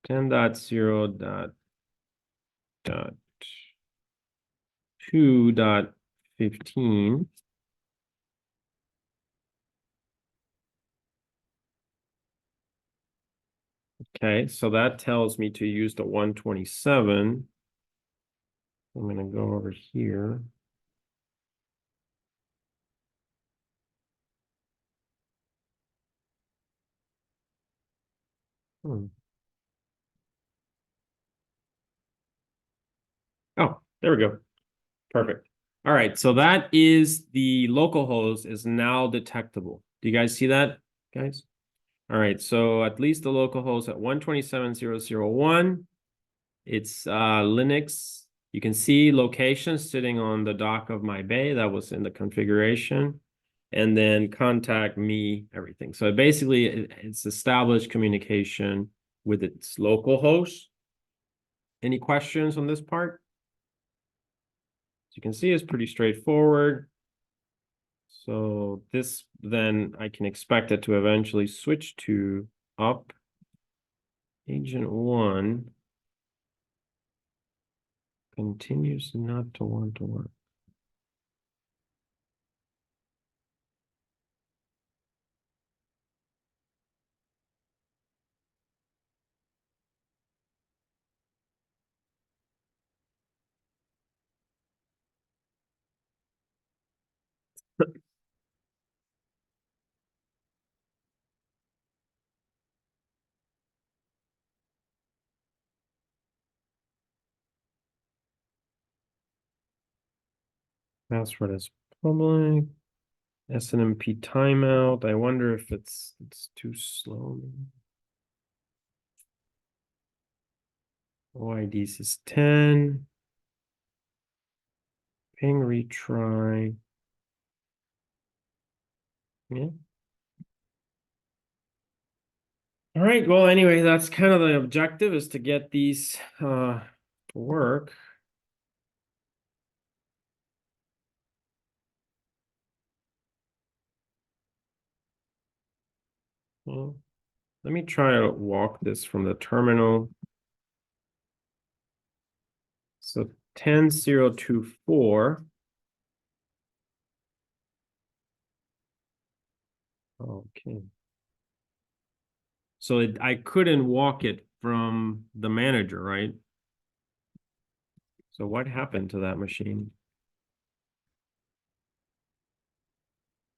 10.0.2.15. Okay, so that tells me to use the 127. I'm going to go over here. Oh, there we go. Perfect. All right, so that is the local host is now detectable. Do you guys see that, guys? All right, so at least the local host at 127.0.0.1, it's Linux. You can see location sitting on the dock of my bay. That was in the configuration. And then contact me, everything. So basically, it's established communication with its local host. Any questions on this part? As you can see, it's pretty straightforward. So this, then I can expect it to eventually switch to up. Agent one continues not to want to work. Password is public. SNMP timeout. I wonder if it's too slow. OIDs is 10. Ping retry. Yeah. All right. Well, anyway, that's kind of the objective, is to get these to work. Well, let me try to walk this from the terminal. So 10.0.2.4. Okay. So I couldn't walk it from the manager, right? So what happened to that machine?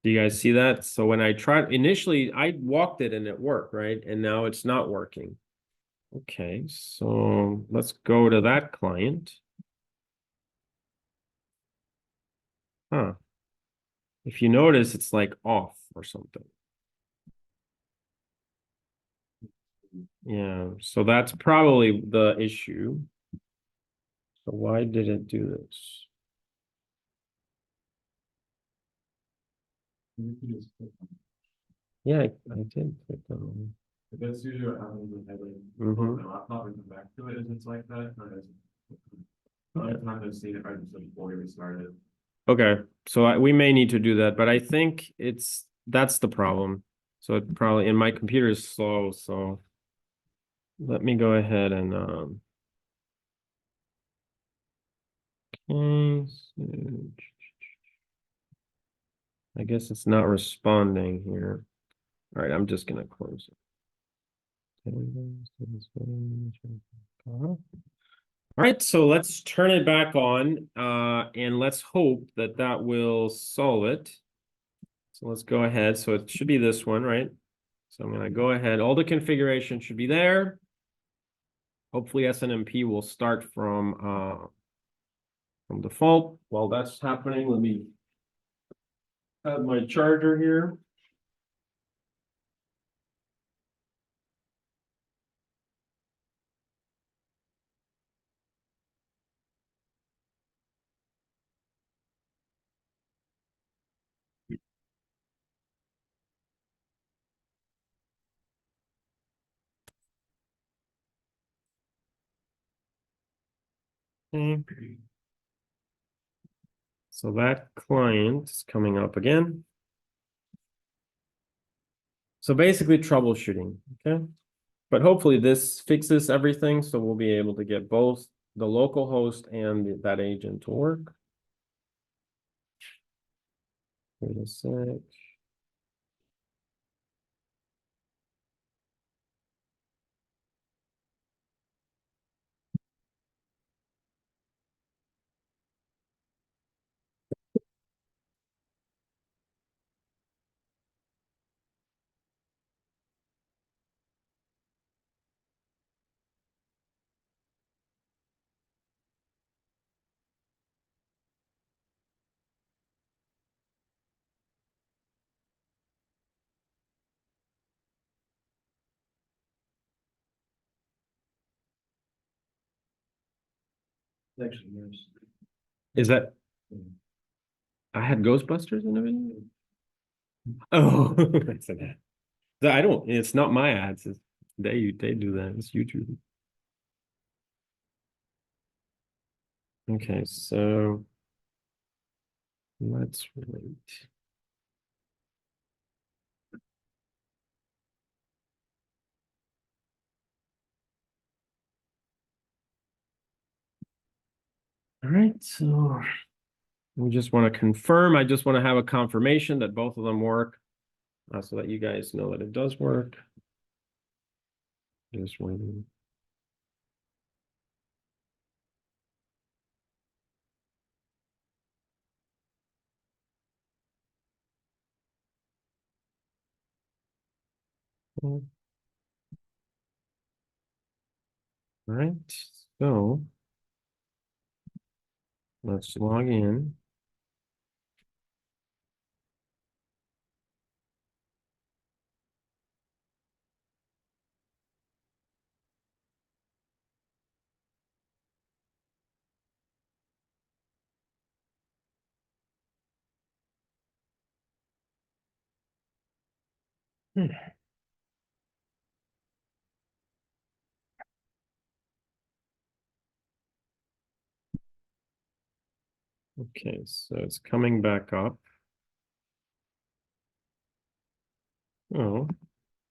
Do you guys see that? So when I tried, initially I walked it and it worked, right? And now it's not working. Okay, so let's go to that client. Huh. If you notice, it's like off or something. Yeah, so that's probably the issue. So why did it do this? You can just click on it. Yeah, I did click on But that's usually what happens with having Mhm. my laptop and come back to it, is it's like that, or is it? I've just seen it right before we restarted. it. Okay, so we may need to do that, but I think that's the problem. So it probably, and my computer is slow, so let me go ahead and okay, so I guess it's not responding here. All right, I'm just gonna close it. All right, so let's turn it back on, and let's hope that that will solve it. So let's go ahead. So it should be this one, right? So I'm gonna go ahead. All the configuration should be there. Hopefully SNMP will start from default. While that's happening, let me have my charger here. Okay. So that client is coming up again. So basically troubleshooting, okay? But hopefully this fixes everything, so we'll be able to get both the local host and that agent to work. Wait a sec. Actually, yes. Is that I had Ghostbusters in the video? Oh, I said that. I don't, it's not my ads. They do that. It's YouTube. Okay, so let's wait. All right, so we just want to confirm. I just want to have a confirmation that both of them work, so that you guys know that it does work. Just waiting. All right, so let's log in. Okay, so it's coming back up. Oh,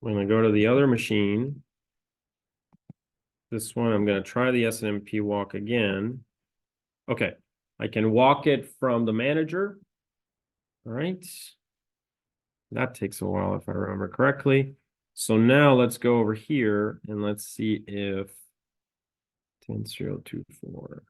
I'm gonna go to the other machine. This one, I'm gonna try the SNMP walk again. Okay, I can walk it from the manager. All right. That takes a while if I remember correctly. So now let's go over here and let's see if 10.024.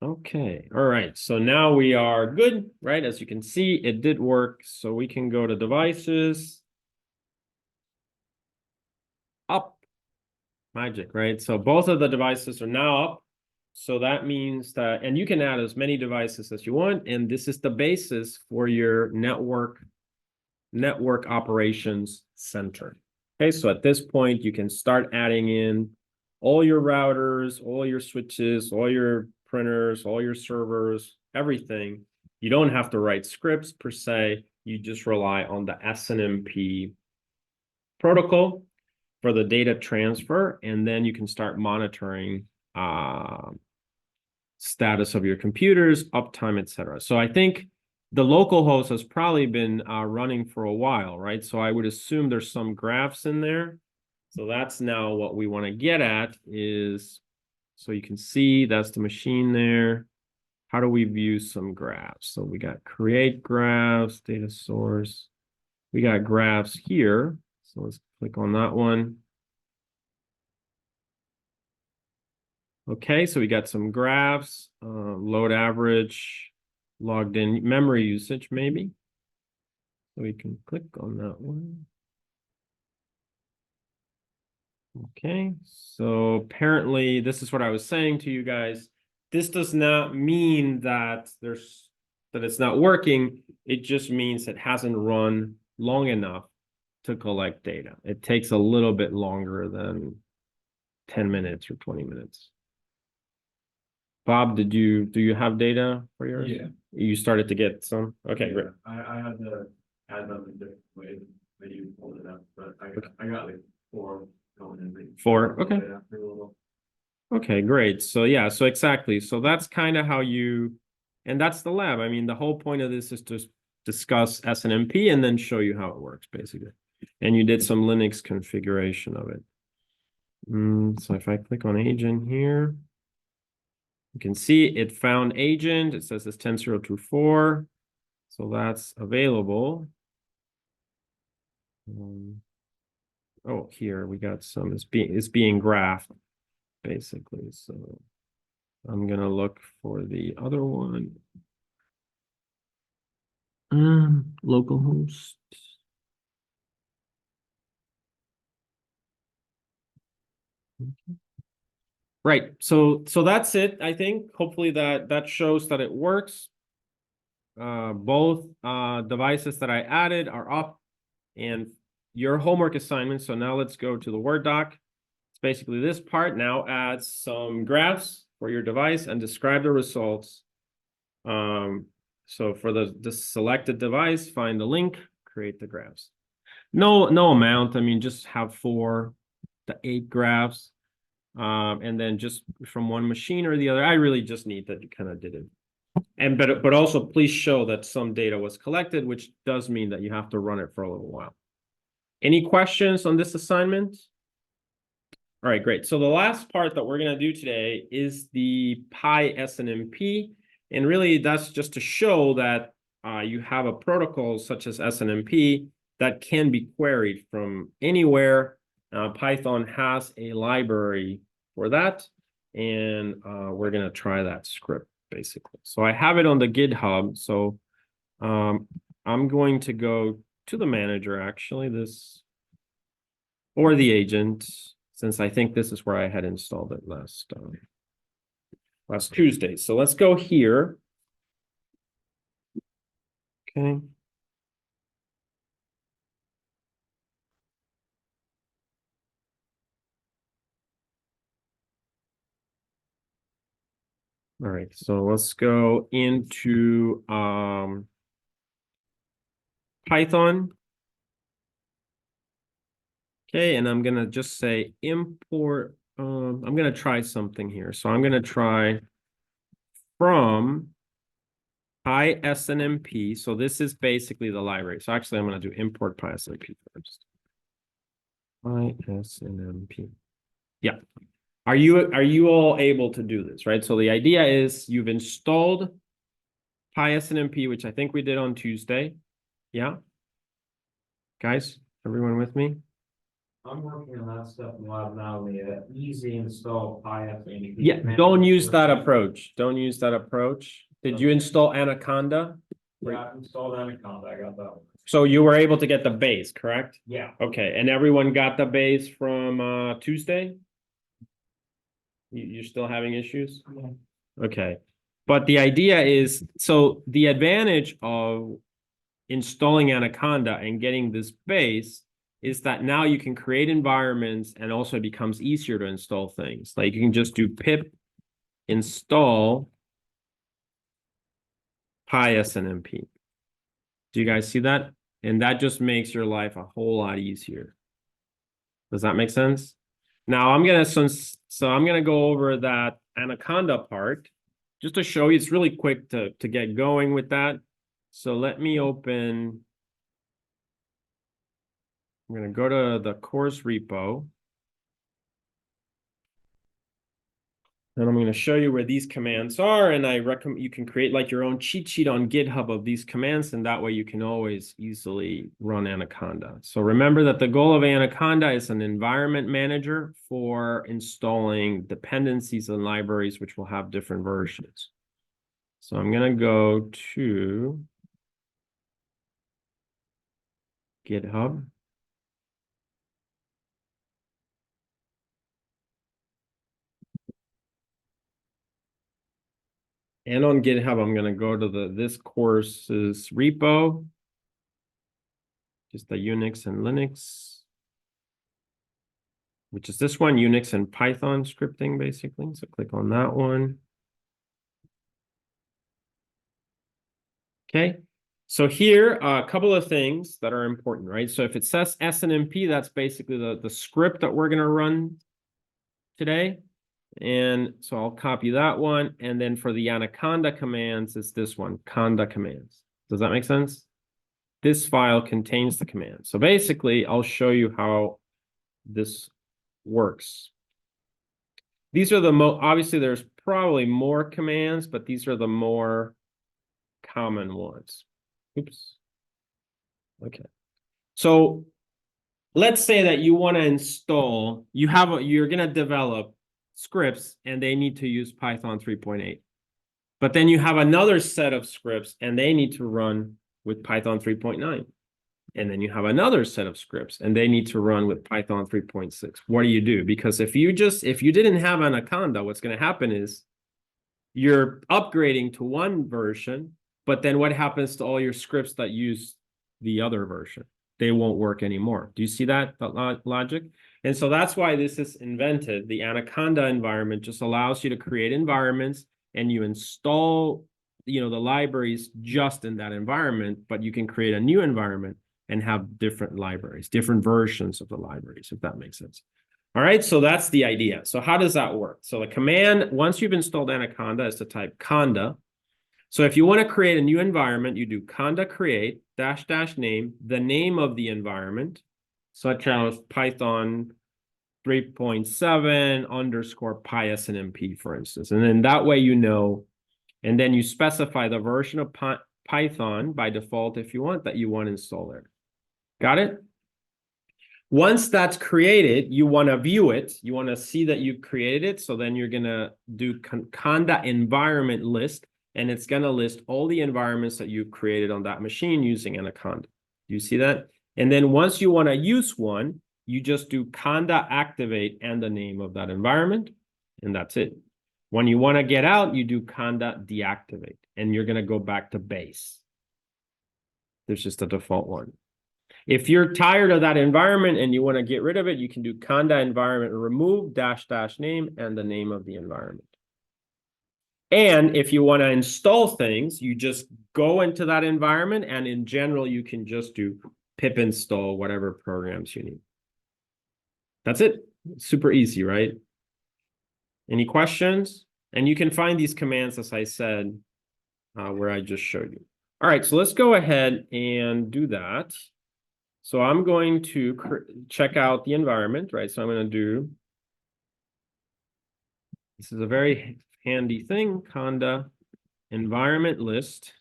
Okay, all right. So now we are good, right? As you can see, it did work. So we can go to devices, up, magic, right? So both of the devices are now up. So that means that, and you can add as many devices as you want. And this is the basis for your network operations center. Okay, so at this point, you can start adding in all your routers, all your switches, all your printers, all your servers, everything. You don't have to write scripts per se. You just rely on the SNMP protocol for the data transfer, and then you can start monitoring status of your computers, uptime, etc. So I think the local host has probably been running for a while, right? So I would assume there's some graphs in there. So that's now what we want to get at is, so you can see that's the machine there. How do we view some graphs? So we got create graphs, data source. We got graphs here. So let's click on that one. Okay, so we got some graphs, load average, logged in memory usage, maybe. So we can click on that one. Okay, so apparently this is what I was saying to you guys. This does not mean that it's not working. It just means it hasn't run long enough to collect data. It takes a little bit longer than 10 minutes or 20 minutes. Bob, do you have data for yours? Yeah. You started to get some? Okay, great. I had to add them in different ways that you pulled it up, but I got like 4 going in. 4, okay. After a little. Okay, great. So yeah, so exactly. So that's kind of how you, and that's the lab. I mean, the whole point of this is to discuss SNMP and then show you how it works, basically. And you did some Linux configuration of it. So if I click on agent here, you can see it found agent. It says it's 10.024. So that's available. Oh, here we got some, it's being graphed, basically. So I'm gonna look for the other one. Localhost. Right. So that's it. I think hopefully that shows that it works. Both devices that I added are up, and your homework assignment. So now let's go to the Word doc. It's basically this part. Now add some graphs for your device and describe the results. So for the selected device, find the link, create the graphs. No amount. I mean, just have 4 to 8 graphs. And then just from one machine or the other. I really just need that you kind of did it. And but also please show that some data was collected, which does mean that you have to run it for a little while. Any questions on this assignment? All right, great. So the last part that we're going to do today is the Pi SNMP. And really, that's just to show that you have a protocol such as SNMP that can be queried from anywhere. Python has a library for that. And we're going to try that script basically. So I have it on the GitHub. So I'm going to go to the manager, actually, or the agent, since I think this is where I had installed it last Tuesday. So let's go here. Okay. All right, so let's go into Python. Okay, and I'm gonna just say import. I'm gonna try something here. So I'm gonna try from SNMP. So this is basically the library. So actually, I'm gonna do import SNMP first. SNMP. Yeah. Are you all able to do this, right? So the idea is you've installed SNMP, which I think we did on Tuesday. Yeah. Guys, everyone with me? I'm working on that stuff in lab now, the easy install SNMP. Yeah, don't use that approach. Don't use that approach. Did you install Anaconda? Yeah, I installed Anaconda, I got that one. So you were able to get the base, correct? Yeah. Okay, and everyone got the base from Tuesday? You're still having issues? Yeah. Okay, but the idea is, so the advantage of installing Anaconda and getting this base is that now you can create environments and also it becomes easier to install things. Like you can just do pip install SNMP. Do you guys see that? And that just makes your life a whole lot easier. Does that make sense? Now I'm gonna go over that Anaconda part just to show you. It's really quick to get going with that. So let me open. I'm gonna go to the course repo. And I'm going to show you where these commands are. And I recommend you can create like your own cheat sheet on GitHub of these commands. And that way you can always easily run Anaconda. So remember that the goal of Anaconda is an environment manager for installing dependencies and libraries, which will have different versions. So I'm going to go to GitHub. And on GitHub, I'm going to go to this course's repo, just the Unix and Linux, which is this one, Unix and Python scripting, basically. So click on that one. Okay. So here, a couple of things that are important, right? So if it says SNMP, that's basically the script that we're going to run today. And so I'll copy that one. And then for the Anaconda commands, it's this one, conda commands. Does that make sense? This file contains the command. So basically, I'll show you how this works. These are the obviously there's probably more commands, but these are the more common ones. Oops. Okay. So let's say that you want to install, you're going to develop scripts and they need to use Python 3.8. But then you have another set of scripts and they need to run with Python 3.9. And then you have another set of scripts and they need to run with Python 3.6. What do? Because if you didn't have Anaconda, what's going to happen is you're upgrading to one version, but then what happens to all your scripts that use the other version? They won't work anymore. Do you see that logic? And so that's why this is invented. The Anaconda environment just allows you to create environments and you install, the libraries just in that environment, but you can create a new environment and have different libraries, different versions of the libraries, if that makes sense. All right, so that's the idea. So how does that work? So the command, once you've installed Anaconda, is to type conda. So if you want to create a new environment, you do conda create -- name, the name of the environment, such as Python 3.7 _ PySNMP, for instance. And then that way and then you specify the version of Python by default if you want that you want to install there. Got it? Once that's created, you want to view it. You want to see that you created it. So then you're going to do conda environment list, and it's going to list all the environments that you've created on that machine using Anaconda. Do you see that? And then once you want to use one, you just do conda activate and the name of that environment, and that's it. When you want to get out, you do conda deactivate, and you're going to go back to base. There's just a default one. If you're tired of that environment and you want to get rid of it, you can do conda environment remove -- name and the name of the environment. And if you want to install things, you just go into that environment, and in general, you can just do pip install whatever programs you need. That's it. Super easy, right? Any questions? And you can find these commands, as I said, where I just showed you. All right, so let's go ahead and do that. So I'm going to check out the environment, right? So I'm going to do, this is a very handy thing, conda environment list.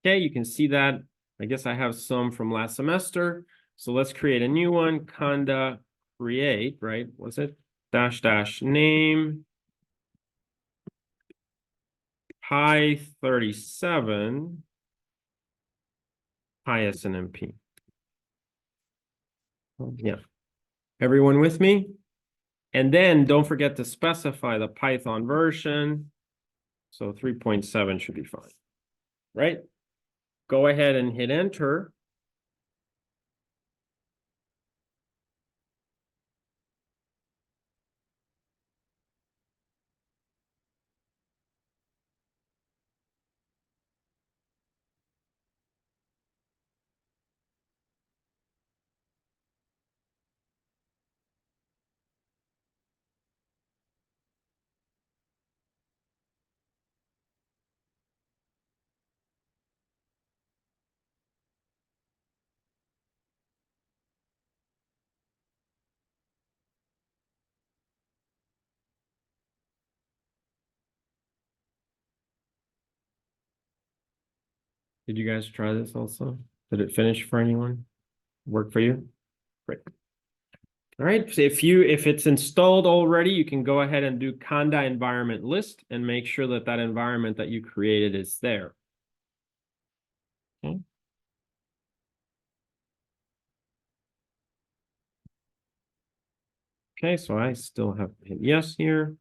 Okay, you can see that. I guess I have some from last semester. So let's create a new one, conda create, right? What's it? -- name. Pi 37 pi SNMP. Yeah. Everyone with me? And then don't forget to specify the Python version. So 3.7 should be fine, right? Go ahead and hit enter. Did you guys try this also? Did it finish for anyone? Work for you? Great. All right, so if it's installed already, you can go ahead and do conda environment list and make sure that that environment that you created is there. Okay. Okay, so I still have hit yes here.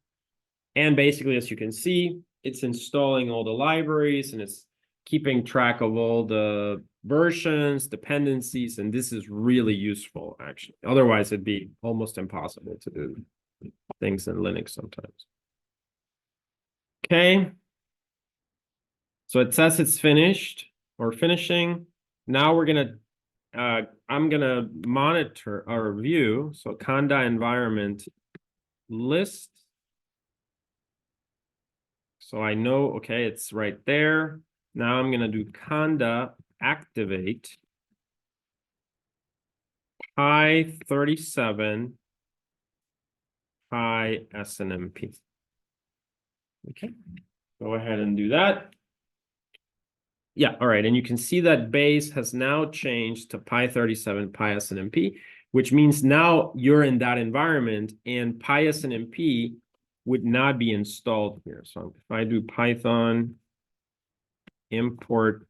And basically, as you can see, it's installing all the libraries and it's keeping track of all the versions, dependencies, and this is really useful, actually. Otherwise, it'd be almost impossible to do things in Linux sometimes. Okay. So it says it's finished or finishing. Now we're gonna, I'm gonna monitor our view. So conda environment list. So I know, okay, it's right there. Now I'm gonna do conda activate pi 37 pi SNMP. Okay, go ahead and do that. Yeah, all right, and you can see that base has now changed to pi 37 pi SNMP, which means now you're in that environment and pi SNMP would not be installed here. So if I do Python import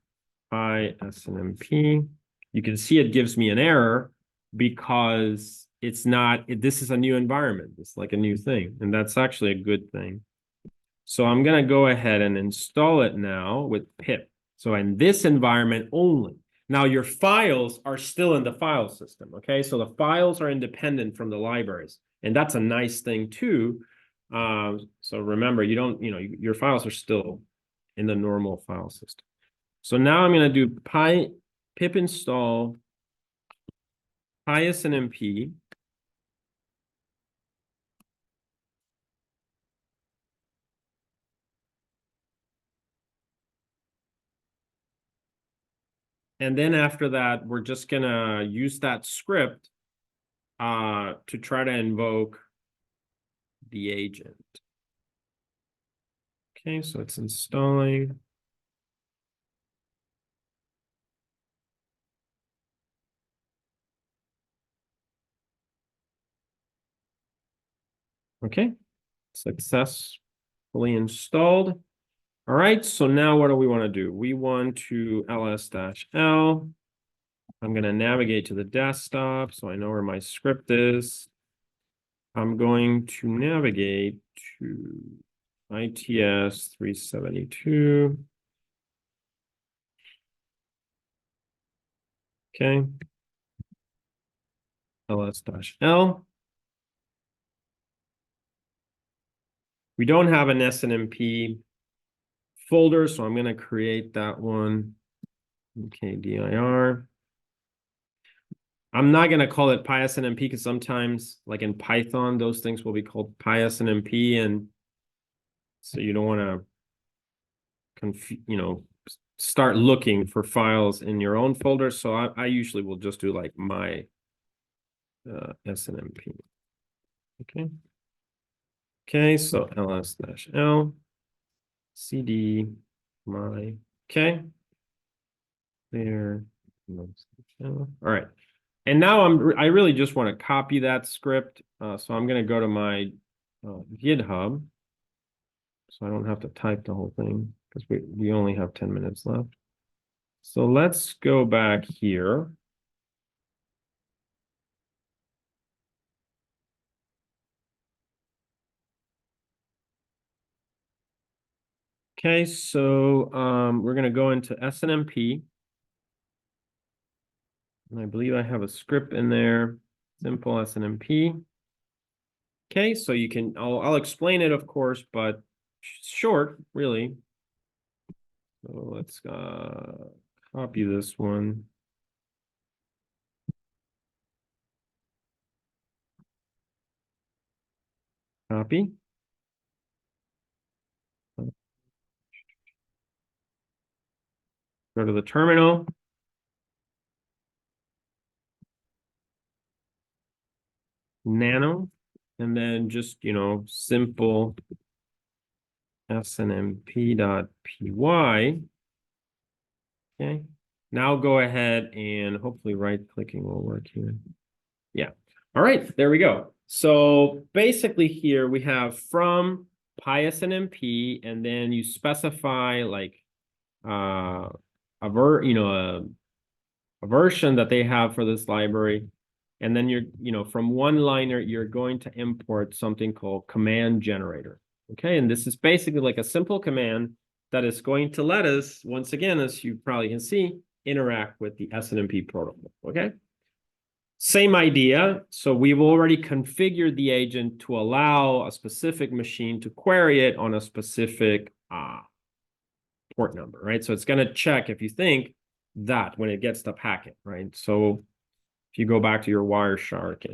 pi SNMP, you can see it gives me an error because it's not, this is a new environment. It's like a new thing, and that's actually a good thing. So I'm going to go ahead and install it now with pip. So in this environment only. Now your files are still in the file system, okay? So the files are independent from the libraries, and that's a nice thing too. So remember, you don't, your files are still in the normal file system. So now I'm going to do pip install pi SNMP. And then after that, we're just going to use that script to try to invoke the agent. Okay, so it's installing. Okay, successfully installed. All right, so now what do we want to do? We want to ls-l. I'm going to navigate to the desktop so I know where my script is. I'm going to navigate to ITS 372. Okay. ls-l. We don't have an SNMP folder, so I'm going to create that one. Okay, dir. I'm not going to call it PySNMP because sometimes, like in Python, those things will be called PySNMP, and so you don't want to, start looking for files in your own folder. So I usually will just do like my SNMP. Okay. Okay, so ls-l cd my. Okay. There. All right. And now I really just want to copy that script. So I'm going to go to my GitHub. So I don't have to type the whole thing because we only have 10 minutes left. So let's go back here. Okay, so we're going to go into SNMP. And I believe I have a script in there, simple SNMP. Okay, so you can, I'll explain it, of course, but short, really. So let's copy this one. Copy. Go to the terminal. Nano, and then just, simple snmp.py. Okay. Now go ahead and hopefully right-clicking will work here. Yeah. All right, there we go. So basically here we have from PySNMP, and then you specify like a version that they have for this library. And then from one liner, you're going to import something called command generator. Okay, and this is basically like a simple command that is going to let us, once again, as you probably can see, interact with the SNMP protocol. Okay. Same idea. So we've already configured the agent to allow a specific machine to query it on a specific port number, right? So it's going to check if you think that when it gets the packet, right? So if you go back to your Wireshark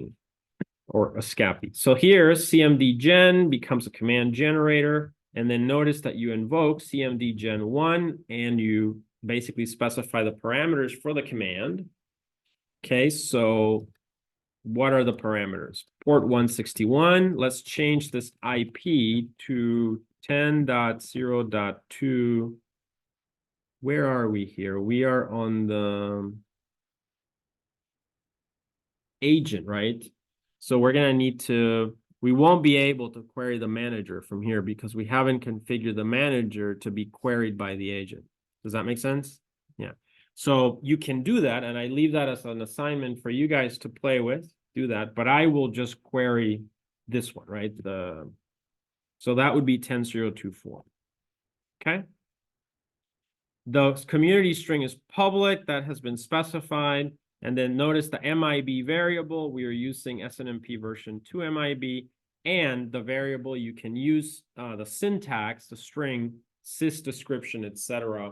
or a SCAPI. So here, CMD gen becomes a command generator. And then notice that you invoke CMD gen 1 and you basically specify the parameters for the command. Okay, so what are the parameters? Port 161. Let's change this IP to 10.0.2. Where are we here? We are on the agent, right? So we're going to need we won't be able to query the manager from here because we haven't configured the manager to be queried by the agent. Does that make sense? Yeah. So you can do that, and I leave that as an assignment for you guys to play with, do that, but I will just query this one, right? So that would be 10.0.2.4. Okay. The community string is public, that has been specified. And then notice the MIB variable, we are using SNMP version 2 MIB, and the variable you can use the syntax, the string, sys description, etc.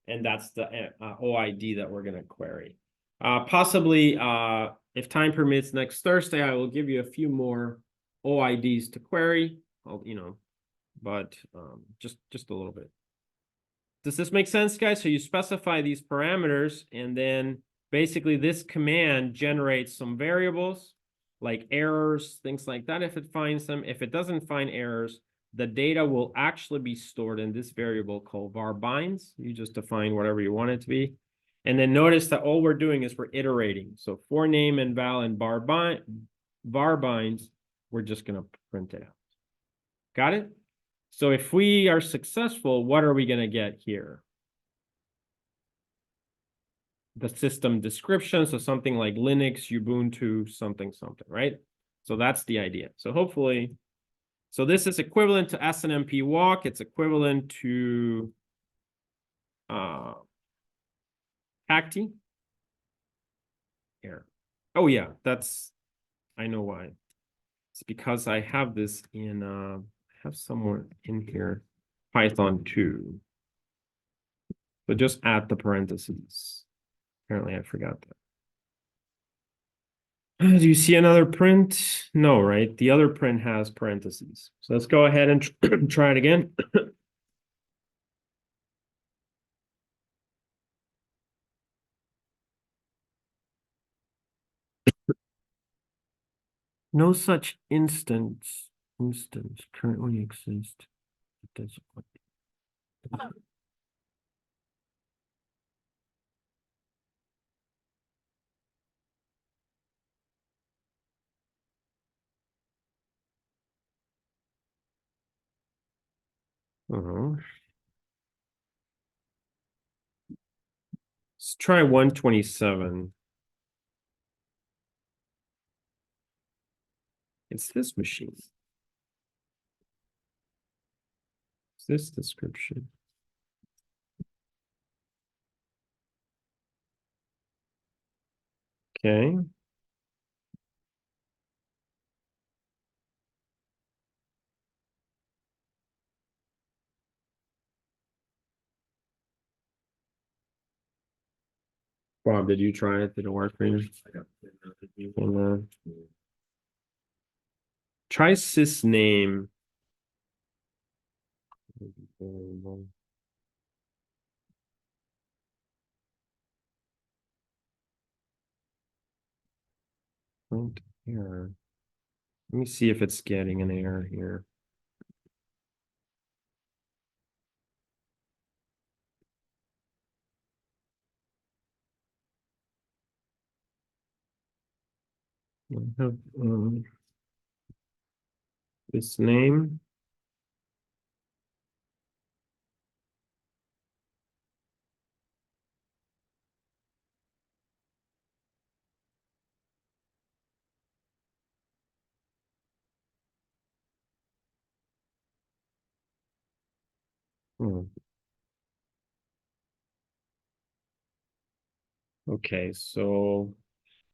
And that's the OID that we're going to query. Possibly, if time permits, next Thursday, I will give you a few more OIDs to query, but just a little bit. Does this make sense, guys? So you specify these parameters, and then basically this command generates some variables like errors, things like that if it finds them. If it doesn't find errors, the data will actually be stored in this variable called var_binds. You just define whatever you want it to be. And then notice that all we're doing is we're iterating. So for name and val and var_binds, we're just going to print it out. Got it? So if we are successful, what are we going to get here? The system description, so something like Linux, Ubuntu, something, right? So that's the idea. So hopefully, so this is equivalent to SNMP walk. It's equivalent to Pacti. Here. Oh yeah, I know why. It's because I have this in have somewhere in here, Python 2. So just add the parentheses. Apparently I forgot that. Do you see another print? No, right? The other print has parentheses. So let's go ahead and try it again. No such instance currently exists. Let's try 127. It's this machine. It's this description. Okay. Bob, did you try it? Did it work for you? And, try sysname. Print error. Let me see if it's getting an error here. I have this name. Hmm. Okay, so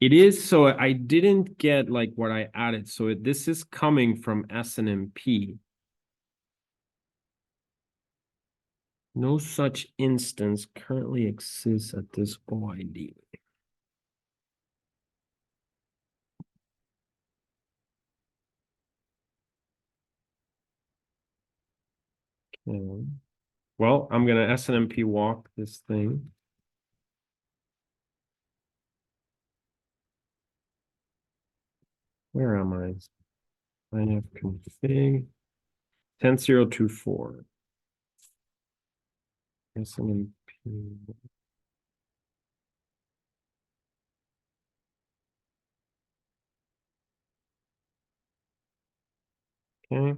it is, so I didn't get like what I added. So this is coming from SNMP. No such instance currently exists at this OID. Okay. Well, I'm gonna SNMP walk this thing. Where am I? INF config 10024. SNMP. Okay.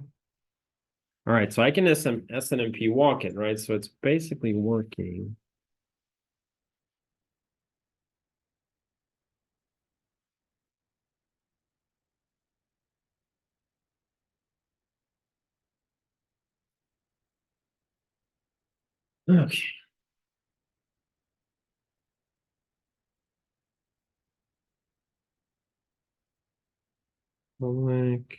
All right, so I can SNMP walk it, right? So it's basically working. Okay. Like,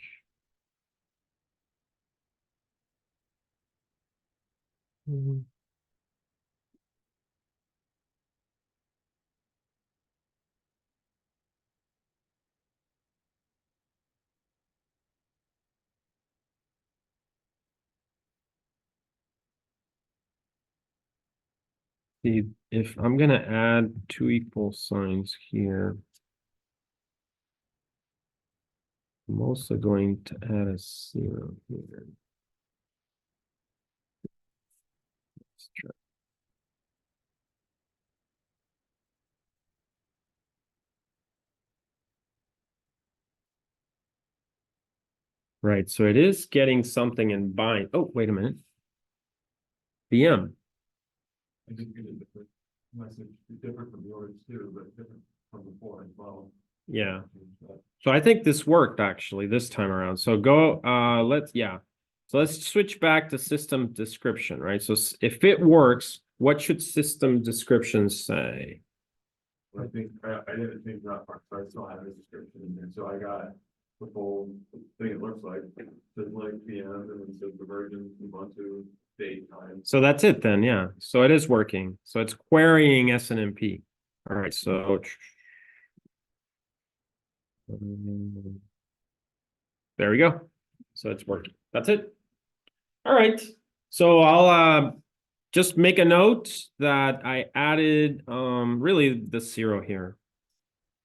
see, if I'm gonna add 2 equal signs here, I'm also going to add a 0 here. Let's try. Right, so it is getting something in bind. Oh, wait a minute. BM. I did get a different message, different from yours too, but different from before as well. Yeah. So I think this worked actually this time around. So go, So let's switch back to system description, right? So if it works, what should system description say? I think, I didn't think that part, so I still have a description in there, so I got the full thing it looks like. Says like PM and then says the version, Ubuntu, date, time. So that's it then, yeah. So it is working. So it's querying SNMP. All right, so there we go. So it's working. That's it. All right. So I'll just make a note that I added really the 0 here.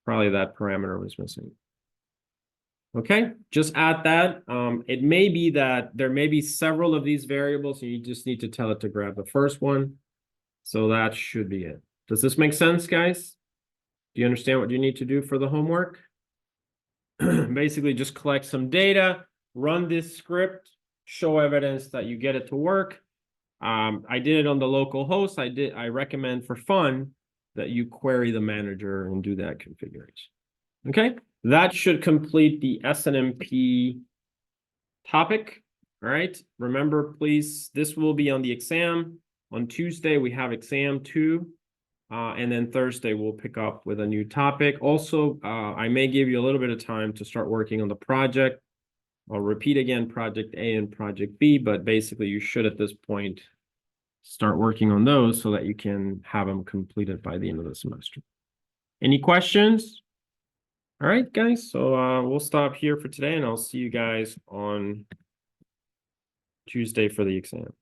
Probably that parameter was missing. Okay, just add that. It may be that there may be several of these variables, and you just need to tell it to grab the first one. So that should be it. Does this make sense, guys? Do you understand what you need to do for the homework? Basically, just collect some data, run this script, show evidence that you get it to work. I did it on the local host. I recommend for fun that you query the manager and do that configuration. Okay, that should complete the SNMP topic. All right, remember, please, this will be on the exam. On Tuesday, we have exam 2. And then Thursday, we'll pick up with a new topic. Also, I may give you a little bit of time to start working on the project. I'll repeat again, project A and project B, but basically you should at this point start working on those so that you can have them completed by the end of the semester. Any questions? All right, guys, so we'll stop here for today and I'll see you guys on Tuesday for the exam.